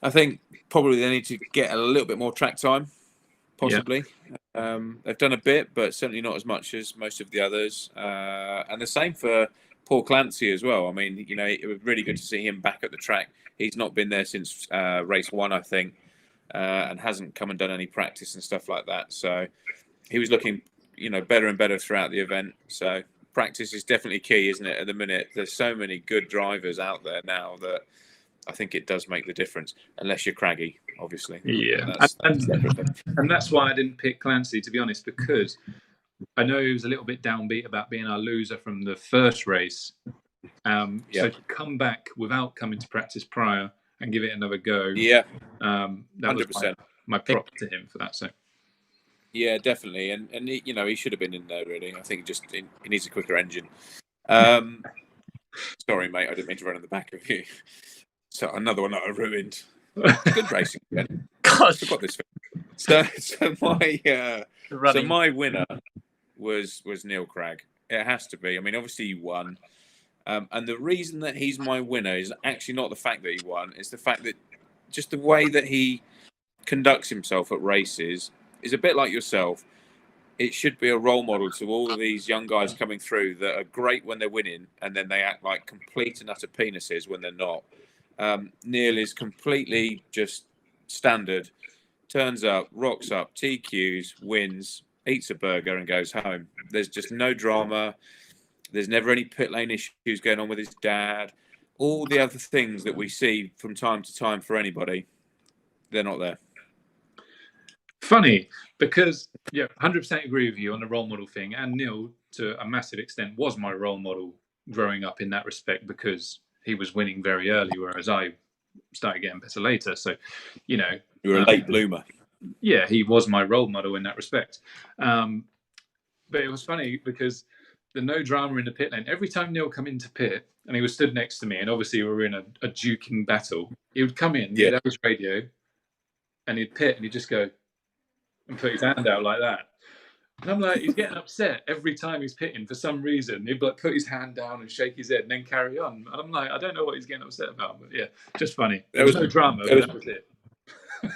I think probably they need to get a little bit more track time. possibly. They've done a bit, but certainly not as much as most of the others. And the same for Paul Clancy as well. I mean, you know, it was really good to see him back at the track. He's not been there since race 1, I think, and hasn't come and done any practice and stuff like that. So he was looking, you know, better and better throughout the event. So practice is definitely key, isn't it? At the minute, there's so many good drivers out there now that I think it does make the difference, unless you're craggy, obviously. Yeah, and that's why I didn't pick Clancy, to be honest, because I know he was a little bit downbeat about being our loser from the first race. So to come back without coming to practice prior and give it another go, that 100%. Was my prop to him for that. So yeah, definitely, and he, you know, he should have been in there really. I think he needs a quicker engine. Sorry, mate, I didn't mean to run in the back of you. So another one that I ruined. Good racing again. Gosh. Forgot this. So my winner was Neil Cragg. It has to be. I mean, obviously he won, and the reason that he's my winner is actually not the fact that he won. It's the fact that just the way that he conducts himself at races is a bit like yourself. It should be a role model to all of these young guys coming through that are great when they're winning, and then they act like complete and utter penises when they're not. Neil is completely just standard, turns up, rocks up, TQs, wins, eats a burger and goes home. There's just no drama. There's never any pit lane issues going on with his dad. All the other things that we see from time to time for anybody, they're not there. Funny, because 100% agree with you on the role model thing, and Neil, to a massive extent, was my role model growing up in that respect, because he was winning very early, whereas I started getting better later. So, you know, you were a late bloomer. Yeah, he was my role model in that respect. But it was funny because the no drama in the pit lane. Every time Neil come into pit and he was stood next to me, and obviously we were in a duking battle, he would come in, he'd have his radio, and he'd pit, and he'd just go and put his hand out like that. And I'm like, he's getting upset every time he's pitting for some reason. He'd like put his hand down and shake his head and then carry on. And I'm like, I don't know what he's getting upset about, but yeah, just funny. There was no drama, but that was it.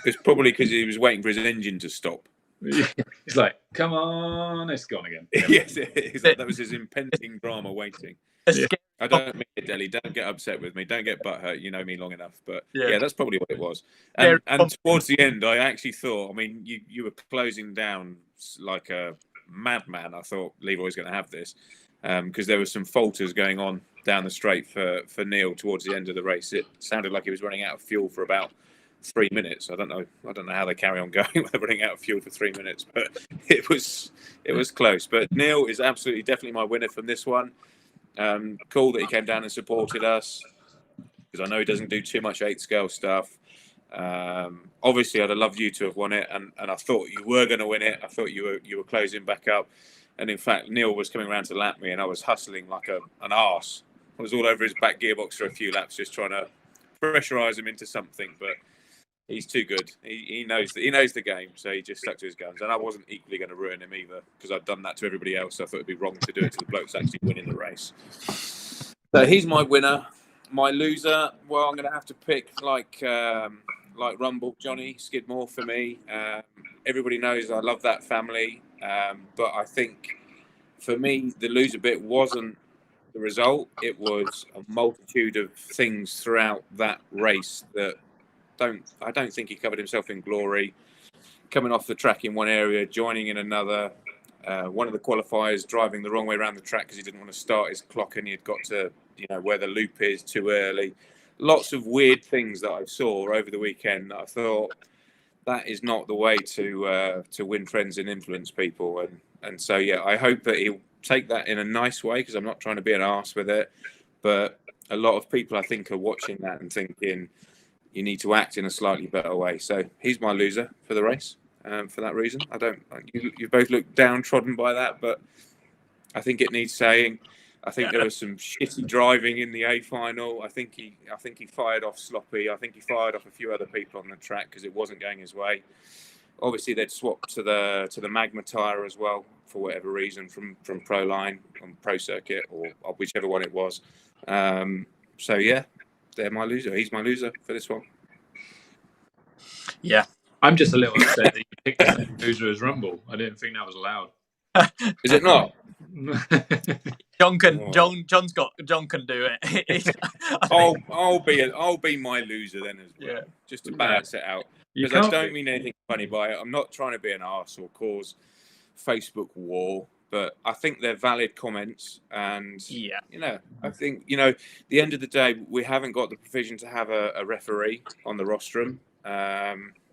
It's probably because he was waiting for his engine to stop. He's like, come on, it's gone again. Yes, that was his impending drama waiting. I don't mean it, Deli. Don't get upset with me. Don't get butthurt. You know me long enough. But yeah, that's probably what it was. And towards the end, I actually thought, I mean, you were closing down like a madman. I thought Leroy's going to have this because there were some falters going on down the straight for Neil towards the end of the race. It sounded like he was running out of fuel for about 3 minutes. I don't know how they carry on going when they're running out of fuel for 3 minutes, but it was close. But Neil is absolutely definitely my winner from this one. Cool that he came down and supported us, because I know he doesn't do too much 8 scale stuff. Obviously, I'd have loved you to have won it, and I thought you were going to win it. I thought you were closing back up, and in fact, Neil was coming around to lap me, and I was hustling like an arse. I was all over his back gearbox for a few laps, just trying to pressurise him into something, but he's too good. He knows the game, so he just stuck to his guns. And I wasn't equally going to ruin him either, because I'd done that to everybody else. So I thought it'd be wrong to do it to the blokes actually winning the race. So he's my winner. My loser, well, I'm going to have to pick like Rumble Johnny Skidmore for me. Everybody knows I love that family, but I think for me the loser bit wasn't the result. It was a multitude of things throughout that race that I don't think he covered himself in glory. Coming off the track in one area, joining in another. One of the qualifiers driving the wrong way around the track because he didn't want to start his clock and he had got to, where the loop is too early. Lots of weird things that I saw over the weekend that I thought that is not the way to win friends and influence people. And so, yeah, I hope that he'll take that in a nice way, because I'm not trying to be an arse with it. But a lot of people, I think, are watching that and thinking, you need to act in a slightly better way. So he's my loser for the race. For that reason, you both look downtrodden by that, but I think it needs saying. I think there was some shitty driving in the A final. I think he fired off Sloppy. I think he fired off a few other people on the track because it wasn't going his way. Obviously, they'd swapped to the Magma tyre as well for whatever reason from Proline on Pro Circuit or whichever one it was. So yeah, they're my loser. He's my loser for this one. Yeah, I'm just a little upset that you picked the same loser as Rumble. I didn't think that was allowed. Is it not? John can Oh. John can do it. I'll be my loser then as well, Yeah. just to balance it out. You Because I can't don't mean anything funny by it. I'm not trying to be an arse or cause Facebook war, but I think they're valid comments, and Yeah. you know, I think the end of the day, we haven't got the provision to have a referee on the rostrum,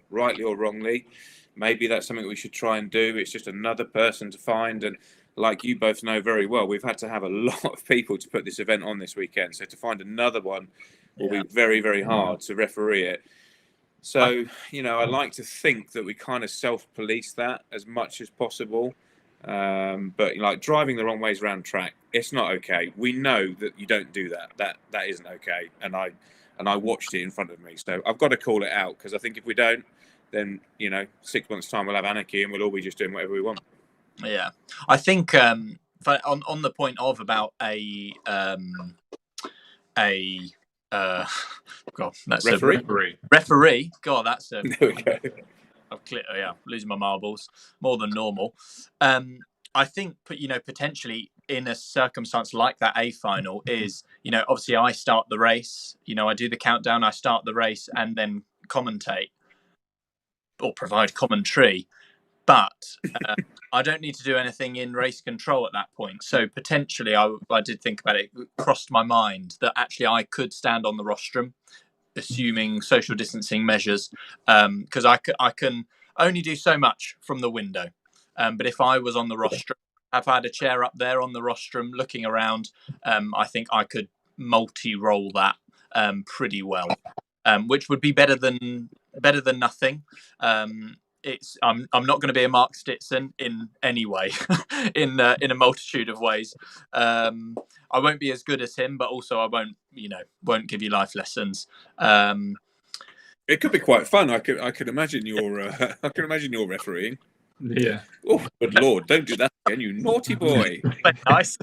rightly or wrongly. Maybe that's something we should try and do. It's just another person to find, and like you both know very well, we've had to have a lot of people to put this event on this weekend. So to find another one will be very, very hard to referee it. So, I like to think that we kind of self-police that as much as possible. But like driving the wrong ways around track, it's not okay. We know that you don't do that. That isn't okay. And I watched it in front of me. So I've got to call it out, because I think if we don't, then 6 months' time we'll have anarchy and we'll all be just doing whatever we want. Yeah, I think on the point of about God, that's Referee? Referee. God, that's There we go. losing my marbles more than normal. I think, potentially in a circumstance like that A final is, obviously I start the race, I do the countdown, I start the race and then commentate or provide commentary, but I don't need to do anything in race control at that point. So potentially I did think about it. It crossed my mind that actually I could stand on the rostrum, assuming social distancing measures, because I can only do so much from the window. But if I was on the rostrum, I've had a chair up there on the rostrum looking around, I think I could multi-roll that pretty well, which would be better than nothing. I'm not going to be a Mark Stitson in any way, in a multitude of ways. I won't be as good as him, but also I won't give you life lessons. It could be quite fun. I could imagine your refereeing. Yeah. Oh, good Lord! Don't do that again, you naughty boy. Nice.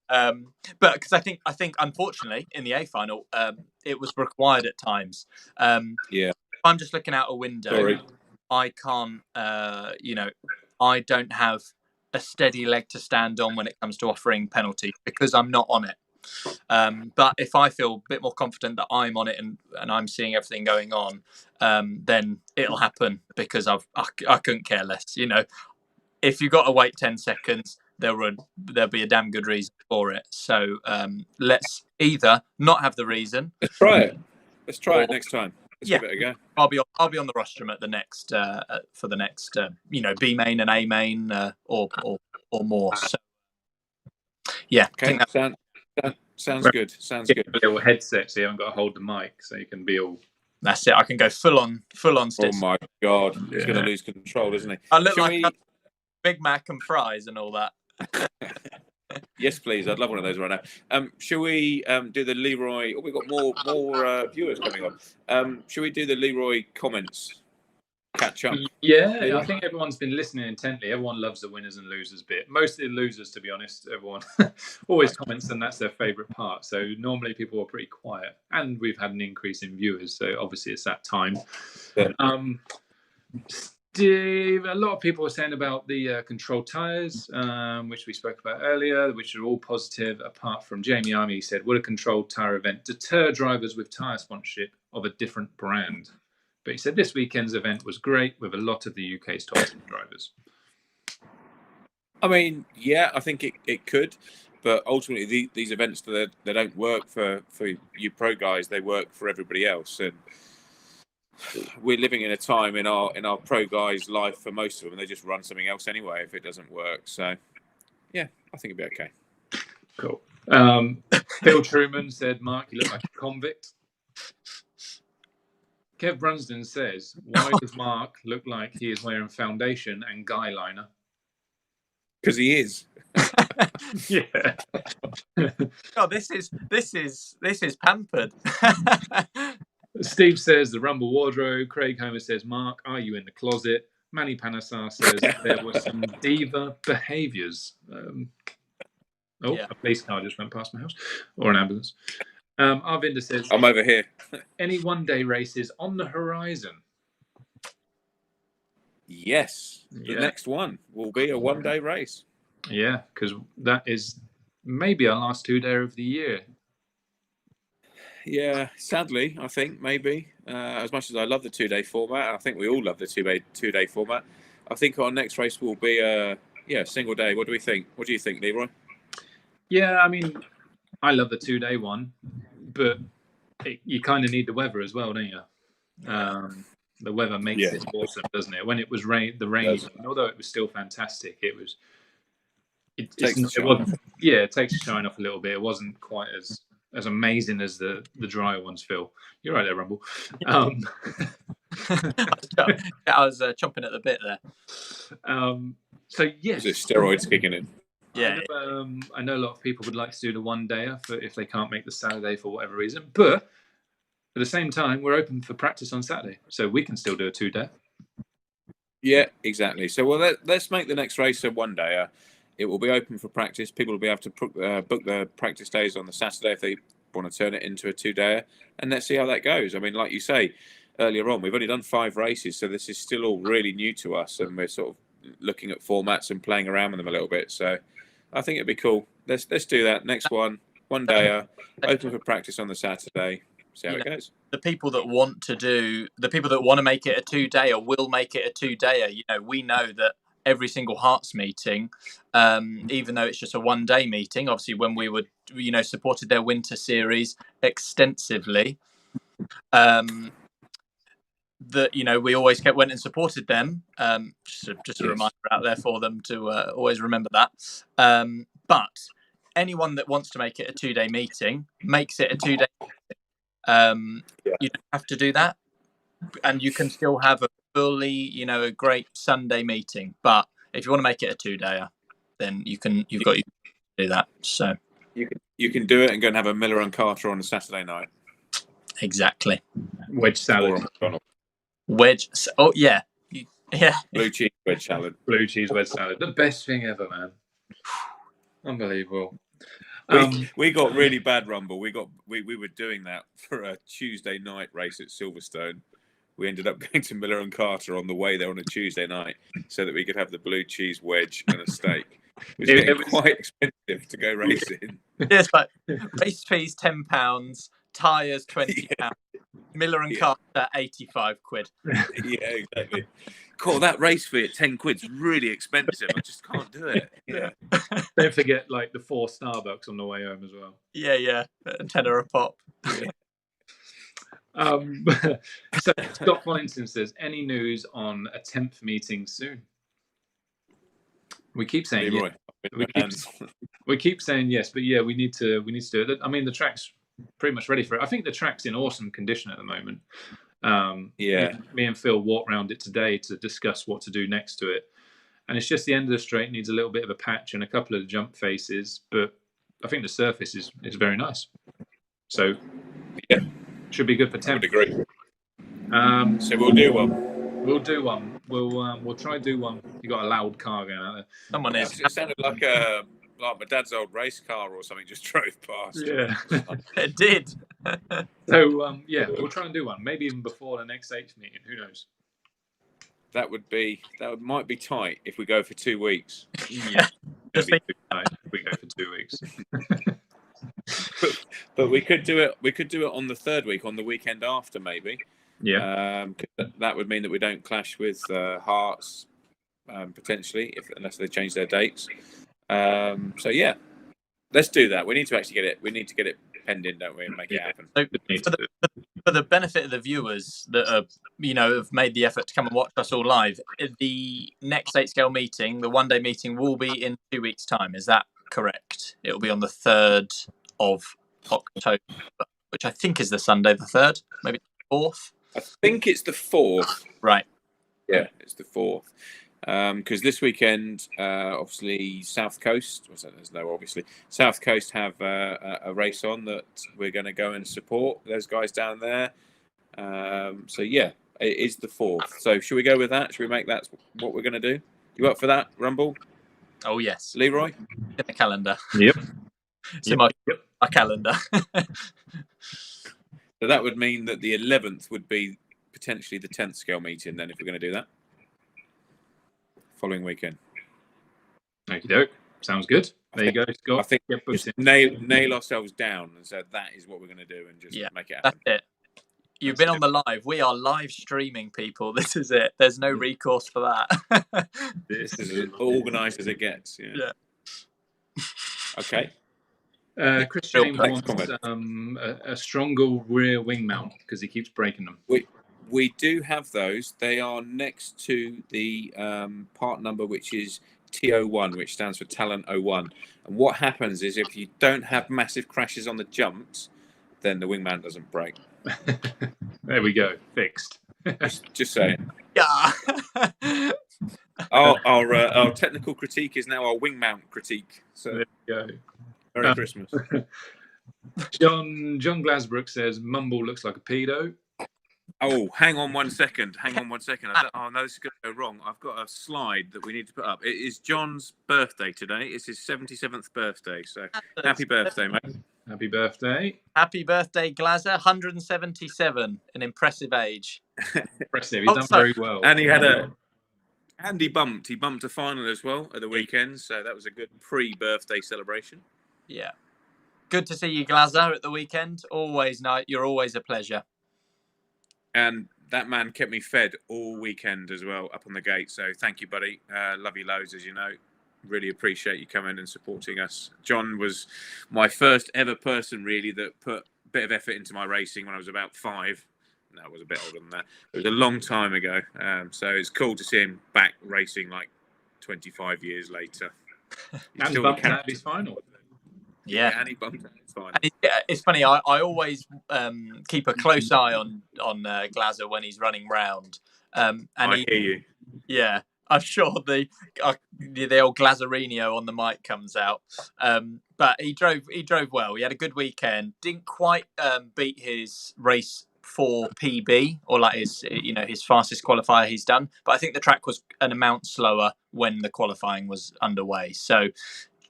But because I think unfortunately in the A final, it was required at times. Yeah. I'm just looking out a window. Sorry. I can't. I don't have a steady leg to stand on when it comes to offering penalties because I'm not on it. But if I feel a bit more confident that I'm on it and I'm seeing everything going on, then it'll happen because I couldn't care less. If you've got to wait 10 seconds, there'll be a damn good reason for it. So let's either not have the reason. Let's try it. Let's try it next time. Let's give it a go. I'll be on the rostrum at the next for the next B main and A main or more. So yeah, Okay. Sounds good. Sounds good. A little headset so you haven't got to hold the mic, so you can be all. That's it. I can go full on. Oh my God, he's going to lose control, isn't he? I look like Big Mac and fries and all that. Yes, please. I'd love one of those right now. Shall we do the Leroy? Oh, we've got more viewers coming on. Shall we do the Leroy comments? Catch up. Yeah, I think everyone's been listening intently. Everyone loves the winners and losers bit. Most of the losers, to be honest, everyone always comments, and that's their favourite part. So normally people are pretty quiet, and we've had an increase in viewers. So obviously it's that time. Yeah. Steve, a lot of people are saying about the controlled tyres, which we spoke about earlier, which are all positive, apart from Jamie Army. He said, would a controlled tyre event deter drivers with tyre sponsorship of a different brand? But he said this weekend's event was great with a lot of the UK's top drivers. I mean, yeah, I think it could, but ultimately these events they don't work for you pro guys. They work for everybody else, and we're living in a time in our pro guys' life for most of them. They just run something else anyway if it doesn't work. So, yeah, I think it'd be okay. Cool. Phil Truman said, "Mark, you look like a convict." Kev Brunsden says, why does Mark look like he is wearing foundation and guy liner? Because he is. Yeah. Oh, this is pampered. Steve says the Rumble wardrobe. Craig Homer says, Mark, are you in the closet? Manny Panassar says there were some diva behaviours. A police car just went past my house, or an ambulance. Arvinder says, I'm over here. Any one-day races on the horizon? Yes, the next one will be a one-day race. Yeah, because that is maybe our last 2 day of the year. Yeah, sadly, I think maybe. As much as I love the 2 day format, I think we all love the 2 day format. I think our next race will be a single day. What do we think? What do you think, Leroy? Yeah, I mean, I love the 2 day one, but you kind of need the weather as well, don't you? The weather makes it awesome, doesn't it? When it was rain, although it was still fantastic, it was. It takes the shine off a little bit. It wasn't quite as amazing as the drier ones feel. You're right there, Rumble. I was chomping at the bit there. So yes, is it steroids kicking in? Yeah, I know a lot of people would like to do the one dayer if they can't make the Saturday for whatever reason, but at the same time, we're open for practice on Saturday, so we can still do a 2 day. Yeah, exactly. So let's make the next race a one dayer. It will be open for practice. People will be able to book their practice days on the Saturday if they want to turn it into a 2 dayer, and let's see how that goes. I mean, like you say earlier on, we've only done 5 races, so this is still all really new to us, and we're sort of looking at formats and playing around with them a little bit. So I think it'd be cool. Let's do that. Next one dayer, open for practice on the Saturday. See how it goes. The people that want to make it a 2 dayer will make it a 2 dayer. We know that every single Hearts meeting, even though it's just a 1 day meeting, obviously when we would, supported their winter series extensively, that we always went and supported them. Just a reminder out there for them to always remember that. But anyone that wants to make it a 2 day meeting makes it a 2 day meeting. You don't have to do that, and you can still have a fully, a great Sunday meeting. But if you want to make it a 2 dayer, then you've got to do that. So you can do it and go and have a Miller and Carter on a Saturday night. Exactly. Wedge salad. Wedge. Oh yeah. Blue cheese wedge salad. Blue cheese wedge salad. The best thing ever, man. Unbelievable. We got really bad, Rumble. We were doing that for a Tuesday night race at Silverstone. We ended up going to Miller and Carter on the way there on a Tuesday night so that we could have the blue cheese wedge and a steak. It was quite expensive to go racing. Yes, but race fees £10, tyres £20, Miller and Carter £85. Yeah, exactly. Cool, that race fee at £10 is really expensive. I just can't do it. Yeah. Don't forget like the 4 Starbucks on the way home as well. Yeah, a tenner a pop. So Scott Follington says, any news on a 10th meeting soon? We keep saying yes. We keep saying yes, but yeah, we need to do it. I mean, the track's pretty much ready for it. I think the track's in awesome condition at the moment. Me and Phil walked around it today to discuss what to do next to it, and it's just the end of the straight needs a little bit of a patch and a couple of jump faces, but I think the surface is very nice. So yeah, should be good for 10. I would agree. So we'll do one. We'll try to do one. You got a loud car going out there. Someone is. It sounded like my dad's old race car or something just drove past. Yeah, it did. So we'll try and do one. Maybe even before the next H meeting. Who knows? That might be tight if we go for 2 weeks. Yeah, it'd be too tight if we go for 2 weeks. But we could do it. We could do it on the 3rd week, on the weekend after, maybe. Yeah. That would mean that we don't clash with Hearts potentially, unless they change their dates. So yeah, let's do that. We need to actually get it. We need to get it penned in, don't we, and make it happen. So for the benefit of the viewers that are, have made the effort to come and watch us all live, the next 8 scale meeting, the 1 day meeting, will be in 2 weeks' time. Is that correct? It will be on the 3rd of October, which I think is the Sunday the 3rd, maybe the 4th. I think it's the 4th. Right. Yeah, it's the 4th. Because this weekend, obviously, South Coast have a race on that we're going to go and support those guys down there. So yeah, it is the 4th. So should we go with that? Should we make that what we're going to do? You up for that, Rumble? Oh yes, Leroy. In the calendar. Yep. It's in my calendar. So that would mean that the 11th would be potentially the 10th scale meeting then, if we're going to do that. following weekend. Okie doke. Sounds good. There you go, Scott. I think Get booked just in. nail ourselves down and say that is what we're going to do, and just make it happen. That's it. You've been on the live. We are live streaming, people. This is it. There's no recourse for that. This is as organised as it gets. Yeah. Okay. Chris James Real wants a stronger rear wing mount because he keeps breaking them. We do have those. They are next to the part number, which is T01, which stands for Talent 01. And what happens is if you don't have massive crashes on the jumps, then the wing mount doesn't break. There we go. Fixed. Just saying. Yeah. Our technical critique is now our wing mount critique. So there you go. Merry Christmas. John Glasbrook says Mumble looks like a pedo. Oh, hang on one second. Oh no, this is going to go wrong. I've got a slide that we need to put up. It is John's birthday today. It's his 77th birthday. So happy birthday, mate. Happy birthday. Happy birthday, Glazer. 177, an impressive age. Impressive. He's done very well. And he bumped a final as well at the weekend. So that was a good pre-birthday celebration. Yeah. Good to see you, Glazer, at the weekend. Always nice. You're always a pleasure. And that man kept me fed all weekend as well up on the gate. So thank you, buddy. Love you loads, as you know. Really appreciate you coming and supporting us. John was my first ever person, really, that put a bit of effort into my racing when I was about 5. No, I was a bit older than that. It was a long time ago. So it's cool to see him back racing like 25 years later. And bumped out his final. Yeah, and he bumped out his final. And it's funny. I always keep a close eye on Glazer when he's running round. And I hear you. Yeah, I'm sure the old Glazerinho on the mic comes out. But he drove well. He had a good weekend. Didn't quite beat his race 4 PB or like his fastest qualifier he's done. But I think the track was an amount slower when the qualifying was underway. So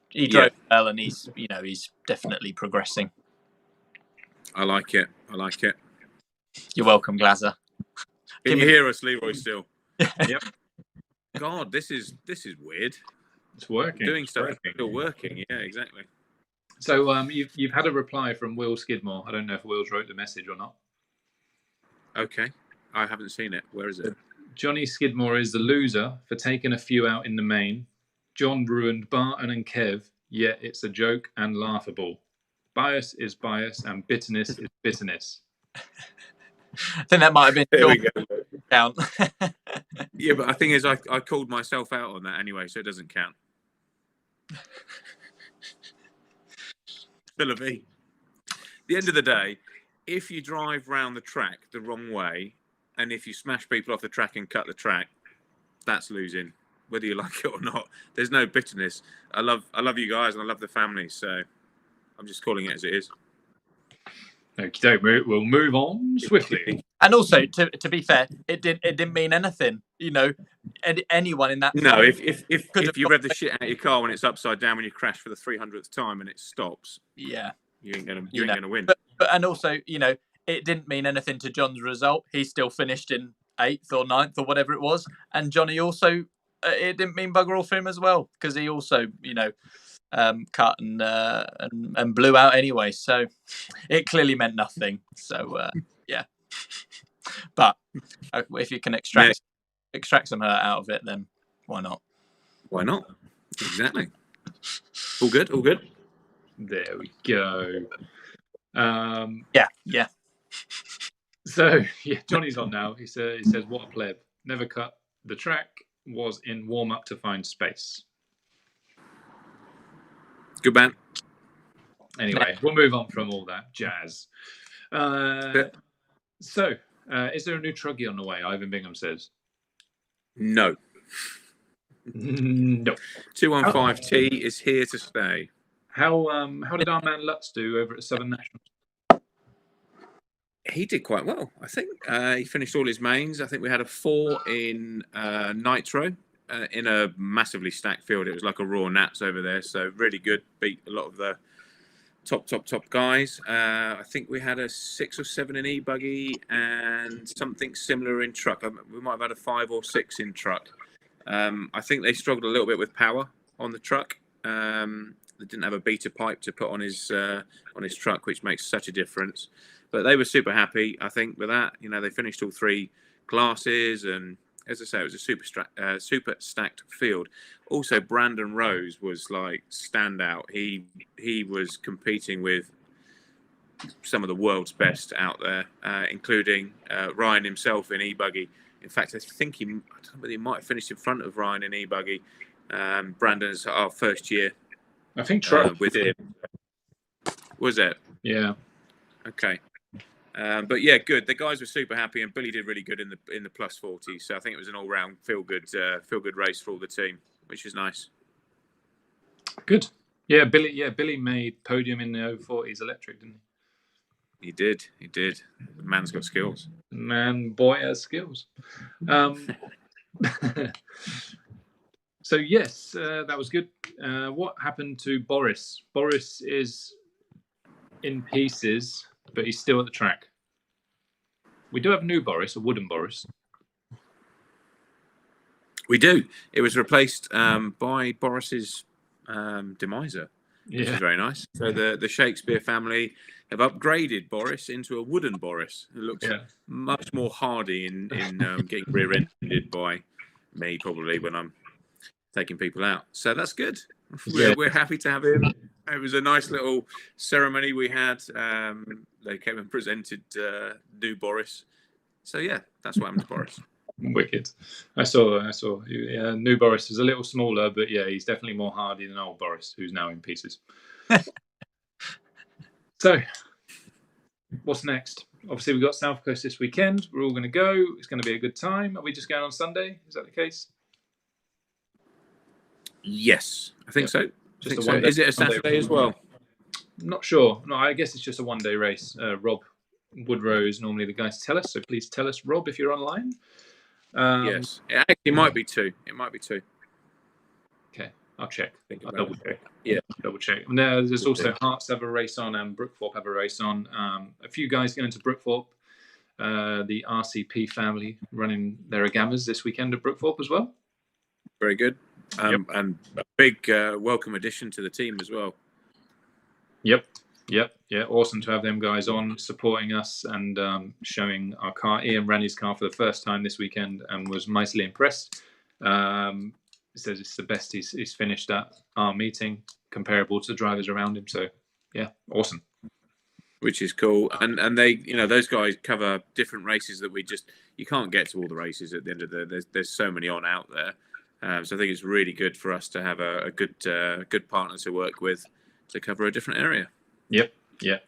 he drove well, and he's definitely progressing. I like it. You're welcome, Glazer. Can you hear us, Leroy? Still? Yep. God, this is weird. It's working. Doing stuff is still working. Yeah, exactly. So you've had a reply from Will Skidmore. I don't know if Will's wrote the message or not. Okay, I haven't seen it. Where is it? Johnny Skidmore is the loser for taking a few out in the main. John ruined Barton and Kev, yet it's a joke and laughable. Bias is bias and bitterness is bitterness. I think that might have been there we go. Count. Yeah, but the thing is, I called myself out on that anyway, so it doesn't count. Still a V. At the end of the day, if you drive round the track the wrong way, and if you smash people off the track and cut the track, that's losing, whether you like it or not. There's no bitterness. I love you guys, and I love the family, so I'm just calling it as it is. Okay, we'll move on swiftly. And also, to be fair, it didn't mean anything. Anyone in that. No, if you rev the shit out of your car when it's upside down when you crash for the 300th time and it stops, yeah, you ain't gonna win. But and also, it didn't mean anything to John's result. He still finished in 8th or 9th or whatever it was, and Johnny also it didn't mean bugger all for him as well because he also cut and blew out anyway. So it clearly meant nothing. So yeah, but if you can extract some hurt out of it, then why not? Why not? Exactly. All good. All good. There we go. Yeah. So Johnny's on now. He says, "What a pleb! Never cut the track. Was in warm up to find space." Good man. Anyway, we'll move on from all that jazz. So, is there a new truggy on the way? Ivan Bingham says. No. No. 215T is here to stay. How did our man Lutz do over at Southern National? He did quite well, I think. He finished all his mains. I think we had a 4 in Nitro in a massively stacked field. It was like a raw Nats over there, so really good. Beat a lot of the top guys. I think we had a 6 or 7 in e-buggy and something similar in truck. We might have had a 5 or 6 in truck. I think they struggled a little bit with power on the truck. They didn't have a beater pipe to put on his truck, which makes such a difference. But they were super happy, I think, with that. They finished all 3 classes, and as I say, it was a super stacked field. Also, Brandon Rose was like standout. He was competing with some of the world's best out there, including Ryan himself in e-buggy. In fact, I think I don't know whether he might have finished in front of Ryan in e-buggy. Brandon's our first year. I think truck with him. Was it? Yeah. Okay. But yeah, good. The guys were super happy, and Billy did really good in the plus 40. So I think it was an all-round feel good race for all the team, which is nice. Good. Yeah, Billy made podium in the 040s electric, didn't he? He did. The man's got skills. Boy has skills. So yes, that was good. What happened to Boris? Boris is in pieces, but he's still at the track. We do have a new Boris, a wooden Boris. We do. It was replaced by Boris's demiser, which is very nice. So the Shakespeare family have upgraded Boris into a wooden Boris. It looks much more hardy in getting rear-ended by me, probably, when I'm taking people out. So that's good. We're happy to have him. It was a nice little ceremony we had. They came and presented new Boris. So yeah, that's what happened to Boris. Wicked. I saw. New Boris is a little smaller, but yeah, he's definitely more hardy than old Boris, who's now in pieces. So, what's next? Obviously, we've got South Coast this weekend. We're all going to go. It's going to be a good time. Are we just going on Sunday? Is that the case? Yes, I think so. Just Is it a Saturday as well? Not sure. No, I guess it's just a one-day race. Rob Woodrow is normally the guy to tell us, so please tell us, Rob, if you're online. Yes, it actually might be 2. It might be 2. Okay, I'll check. I'll double check. Yeah, double check. And there's also Hearts have a race on and Brookthorpe have a race on. A few guys going to Brookthorpe. The RCP family running their Agamas this weekend at Brookthorpe as well. Very good. And a big welcome addition to the team as well. Yep. Awesome to have them guys on, supporting us and showing our car. Ian ran his car for the first time this weekend and was mightily impressed. Says it's the best he's finished at our meeting, comparable to the drivers around him. So, yeah, awesome. Which is cool. And they, those guys cover different races that you can't get to all the races at the end of there's so many on out there. So I think it's really good for us to have a good partner to work with to cover a different area. Yep,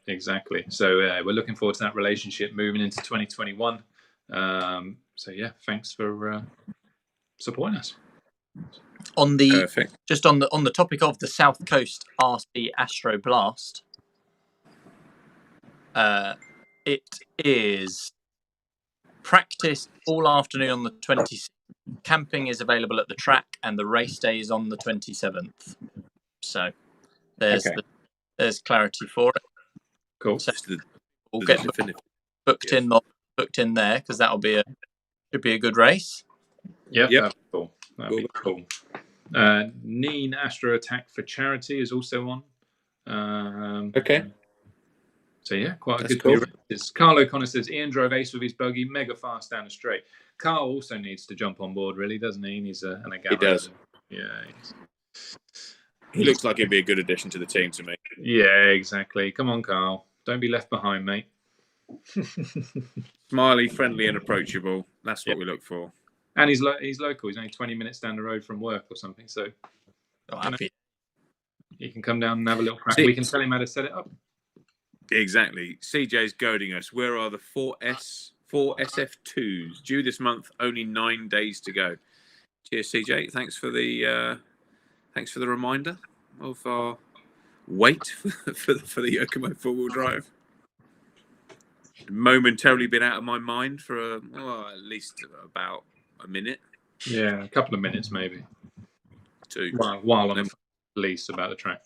exactly. So we're looking forward to that relationship moving into 2021. So yeah, thanks for supporting us. On the topic of the South Coast RC Astro Blast, it is practice all afternoon on the 26th. Camping is available at the track, and the race day is on the 27th. So there's clarity for it. Cool. So we'll get booked in there, because should be a good race. Yep. That'd be cool. Neen Astro Attack for Charity is also on. So yeah, quite a good few races. Carl O'Connor says Ian drove ace with his buggy, mega fast down the straight. Carl also needs to jump on board, really, doesn't he? He's an Agama. He does. Yeah. He looks like he'd be a good addition to the team to me. Yeah, exactly. Come on, Carl. Don't be left behind, mate. Smiley, friendly, and approachable. That's what we look for. And he's local. He's only 20 minutes down the road from work or something. So he can come down and have a little crack. We can tell him how to set it up. Exactly. CJ's goading us. Where are the 4 SF2s due this month? Only 9 days to go. Cheers, CJ. Thanks for the reminder of our wait for the Yokomo 4-wheel drive. Momentarily been out of my mind for at least about a minute. Yeah, a couple of minutes maybe. 2. While on a lease about the track.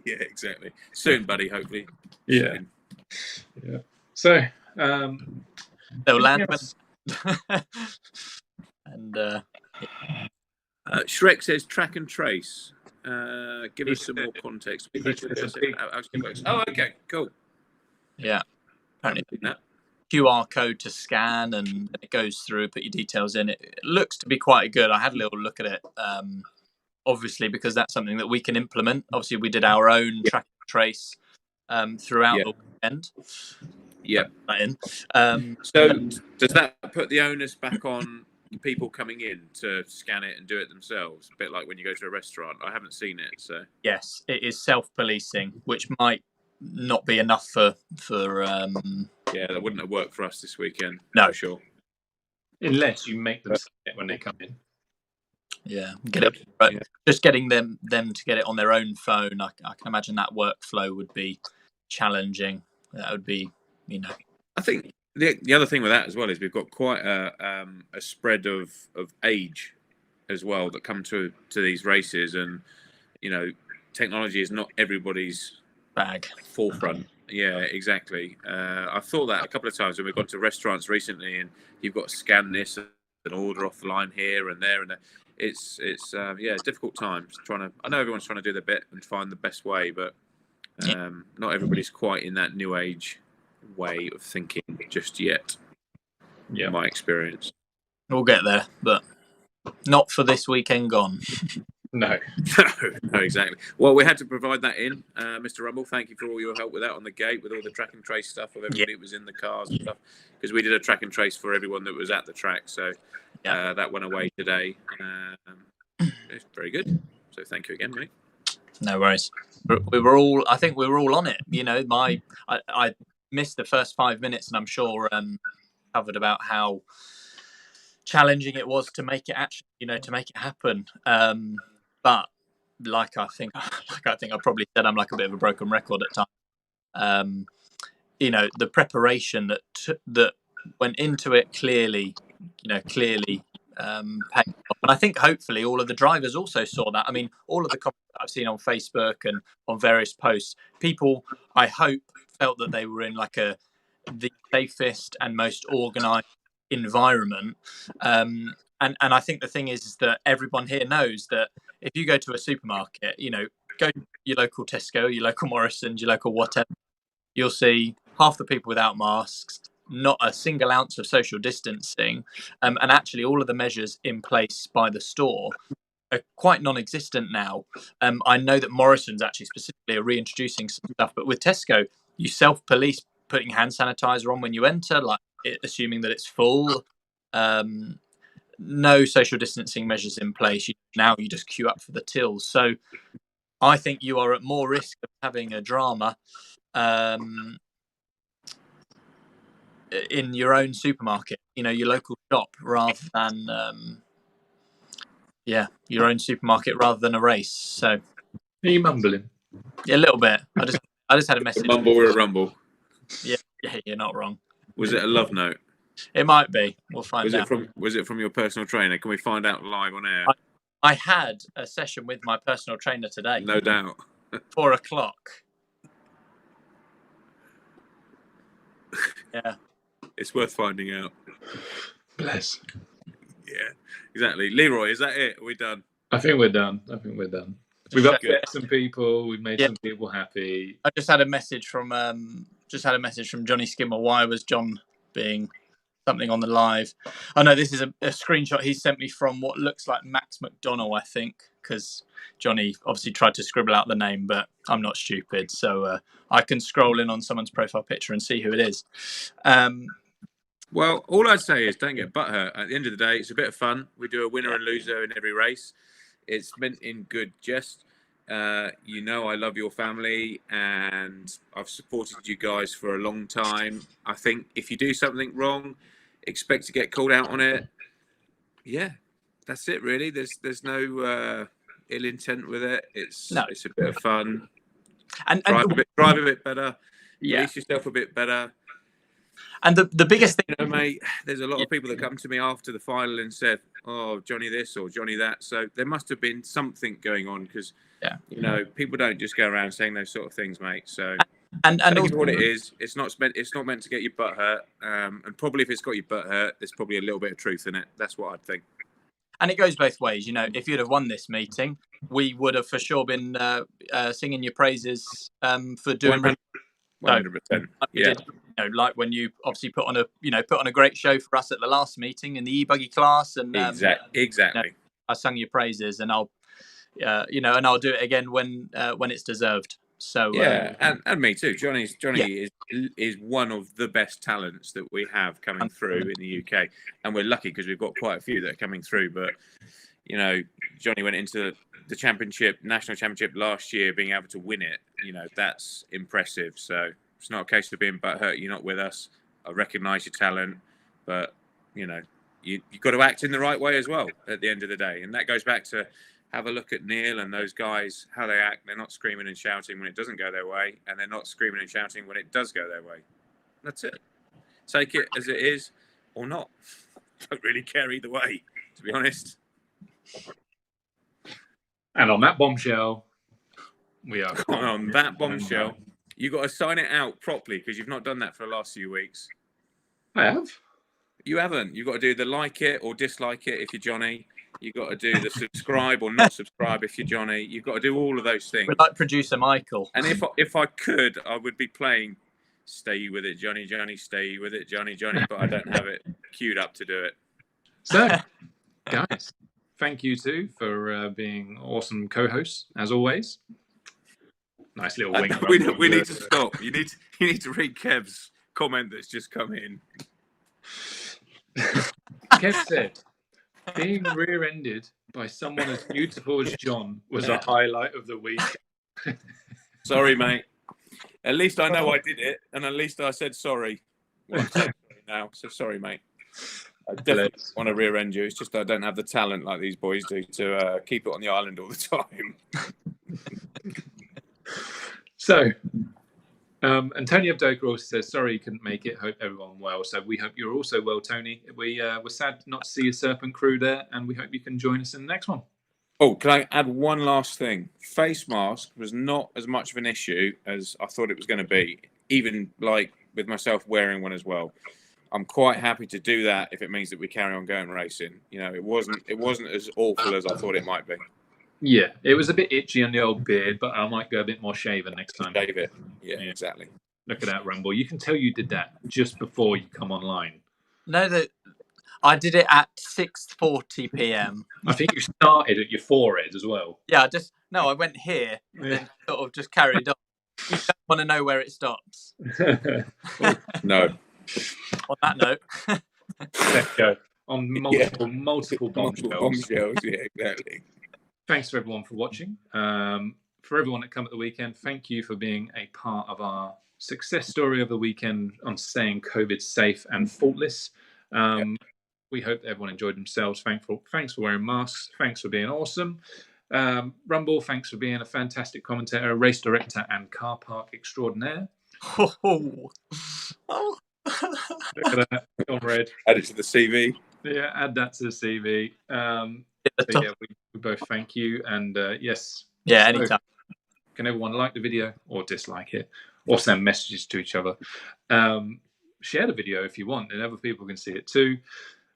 Yeah, exactly. Soon, buddy, hopefully. Yeah. So they'll land And Shrek says track and trace. Give us some more context. Oh, okay, cool. yeah, apparently That. QR code to scan, and it goes through, put your details in. It looks to be quite good. I had a little look at it, obviously, because that's something that we can implement. Obviously, we did our own track and trace throughout the weekend. Yeah. So does that put the onus back on people coming in to scan it and do it themselves? A bit like when you go to a restaurant. I haven't seen it, so yes, it is self-policing, which might not be enough for yeah, that wouldn't have worked for us this weekend. No, for sure. Unless you make them scan it when they come in. Yeah, get it. But just getting them to get it on their own phone, I can imagine that workflow would be challenging. That would be, I think the other thing with that as well is we've got quite a spread of age as well that come to these races, and technology is not everybody's bag forefront. Yeah, exactly. I've thought that a couple of times when we've gone to restaurants recently, and you've got to scan this and order off the line here and there, and it's difficult times I know everyone's trying to do their bit and find the best way, but not everybody's quite in that new age way of thinking just yet. Yeah, in my experience. We'll get there, but not for this weekend gone. No, exactly. Well, we had to provide that in, Mr. Rumble. Thank you for all your help with that on the gate, with all the track and trace stuff of everybody that was in the cars and stuff, because we did a track and trace for everyone that was at the track. So that went away today. It's very good. So thank you again, mate. No worries. I think we were all on it. I missed the first 5 minutes, and I'm sure covered about how challenging it was to make it to make it happen. But like I think I probably said, I'm like a bit of a broken record at times. The preparation that went into it clearly paid off. And I think hopefully all of the drivers also saw that. I mean, all of the comments that I've seen on Facebook and on various posts, people, I hope, felt that they were in the safest and most organised environment. And I think the thing is that everyone here knows that if you go to a supermarket, go to your local Tesco, your local Morrison's, your local whatever, you'll see half the people without masks, not a single ounce of social distancing, and actually all of the measures in place by the store are quite non-existent now. I know that Morrison's actually specifically are reintroducing some stuff, but with Tesco, you self-police putting hand sanitizer on when you enter, assuming that it's full. No social distancing measures in place. Now you just queue up for the tills. So I think you are at more risk of having a drama in your own supermarket, your local shop, rather than your own supermarket rather than a race. So are you mumbling? Yeah, a little bit. I just had a message. Mumble or a rumble? Yeah, you're not wrong. Was it a love note? It might be. We'll find out. Was it from your personal trainer? Can we find out live on air? I had a session with my personal trainer today. No doubt. 4:00. Yeah. It's worth finding out. Bless. Yeah, exactly. Leroy, is that it? Are we done? I think we're done. We've upset some people. We've made some people happy. I just had a message from Johnny Skimmer. Why was John being something on the live? Oh no, this is a screenshot he sent me from what looks like Max McDonnell, I think, because Johnny obviously tried to scribble out the name, but I'm not stupid, so I can scroll in on someone's profile picture and see who it is. Well, all I'd say is don't get butthurt. At the end of the day, it's a bit of fun. We do a winner and loser in every race. It's meant in good jest. I love your family and I've supported you guys for a long time. I think if you do something wrong, expect to get called out on it. Yeah, that's it really. There's no ill intent with it. It's a bit of fun. And drive a bit better. Release yourself a bit better. And the biggest thing, mate, there's a lot of people that come to me after the final and said, "Oh, Johnny this or Johnny that." So there must have been something going on because, people don't just go around saying those sort of things, mate. So And Take it also, for what it is. It's not meant to get your butt hurt. And probably if it's got your butt hurt, there's probably a little bit of truth in it. That's what I'd think. and it goes both ways. You know, if you'd have won this meeting, we would have for sure been singing your praises for doing. 100%. Yeah. Did, you know, like when you obviously put on a great show for us at the last meeting in the e-buggy class, and Exactly. You know, I sung your praises, and I'll do it again when it's deserved. So yeah, and me too. Johnny is one of the best talents that we have coming through in the UK, and we're lucky because we've got quite a few that are coming through. But you know, Johnny went into the national championship last year, being able to win it. You know, that's impressive. So it's not a case of being butthurt. You're not with us. I recognise your talent, but you know, you've got to act in the right way as well at the end of the day, and that goes back to. Have a look at Neil and those guys, how they act. They're not screaming and shouting when it doesn't go their way, and they're not screaming and shouting when it does go their way. That's it. Take it as it is or not. Don't really care either way, to be honest. And on that bombshell, we are on that bombshell. You got to sign it out properly because you've not done that for the last few weeks. I have. You haven't. You've got to do the like it or dislike it if you're Johnny. You've got to do the subscribe or not subscribe if you're Johnny. You've got to do all of those things. We're like producer Michael. And if I could, I would be playing "Stay with it, Johnny, Johnny, stay with it, Johnny, Johnny," but I don't have it queued up to do it. So, guys, thank you too for being awesome co-hosts as always. Nice little wink. We need to stop. You need to read Kev's comment that's just come in. Kev said, being rear-ended by someone as beautiful as John was a highlight of the week. Sorry, mate. At least I know I did it, and at least I said sorry. Well, I'm saying sorry now, so sorry, mate. I definitely want to rear-end you. It's just I don't have the talent like these boys do to keep it on the island all the time. So, Antonio Abdoka also says, sorry you couldn't make it. Hope everyone well. So we hope you're also well, Tony. We were sad not to see your Serpent crew there, and we hope you can join us in the next one. Oh, can I add one last thing? Face mask was not as much of an issue as I thought it was going to be, even like with myself wearing one as well. I'm quite happy to do that if it means that we carry on going racing. You know, it wasn't as awful as I thought it might be. Yeah, it was a bit itchy on the old beard, but I might go a bit more shaven next time. Shave it. Yeah, exactly. Look at that, Rumble. You can tell you did that just before you come online. No, I did it at 6:40 p.m. I think you started at your forehead as well. Yeah, I went here and then sort of just carried on. You don't want to know where it stops. No. On that note, let's go. On multiple bombshells. Yeah, exactly. Thanks to everyone for watching. For everyone that come at the weekend, thank you for being a part of our success story of the weekend on staying COVID safe and faultless. We hope that everyone enjoyed themselves. Thanks for wearing masks. Thanks for being awesome. Rumble, thanks for being a fantastic commentator, race director, and car park extraordinaire. oh. Look at that, comrade. Add it to the CV. Yeah, add that to the CV. We both thank you, and yes. Yeah, anytime. Can everyone like the video or dislike it, or send messages to each other? Share the video if you want, and other people can see it too.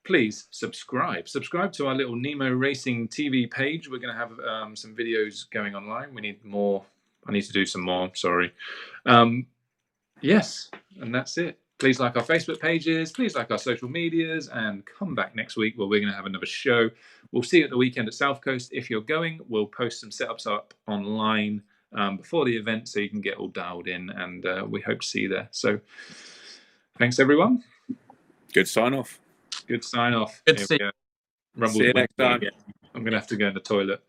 Please subscribe. Subscribe to our little Nemo Racing TV page. We're going to have some videos going online. We need more. I need to do some more. Sorry. Yes, and that's it. Please like our Facebook pages. Please like our social medias, and come back next week where we're going to have another show. We'll see you at the weekend at South Coast. If you're going, we'll post some setups up online before the event so you can get all dialed in, and we hope to see you there. So thanks, everyone. Good sign off. Good sign off. Good to see you. Rumble. See you next time. I'm going to have to go in the toilet.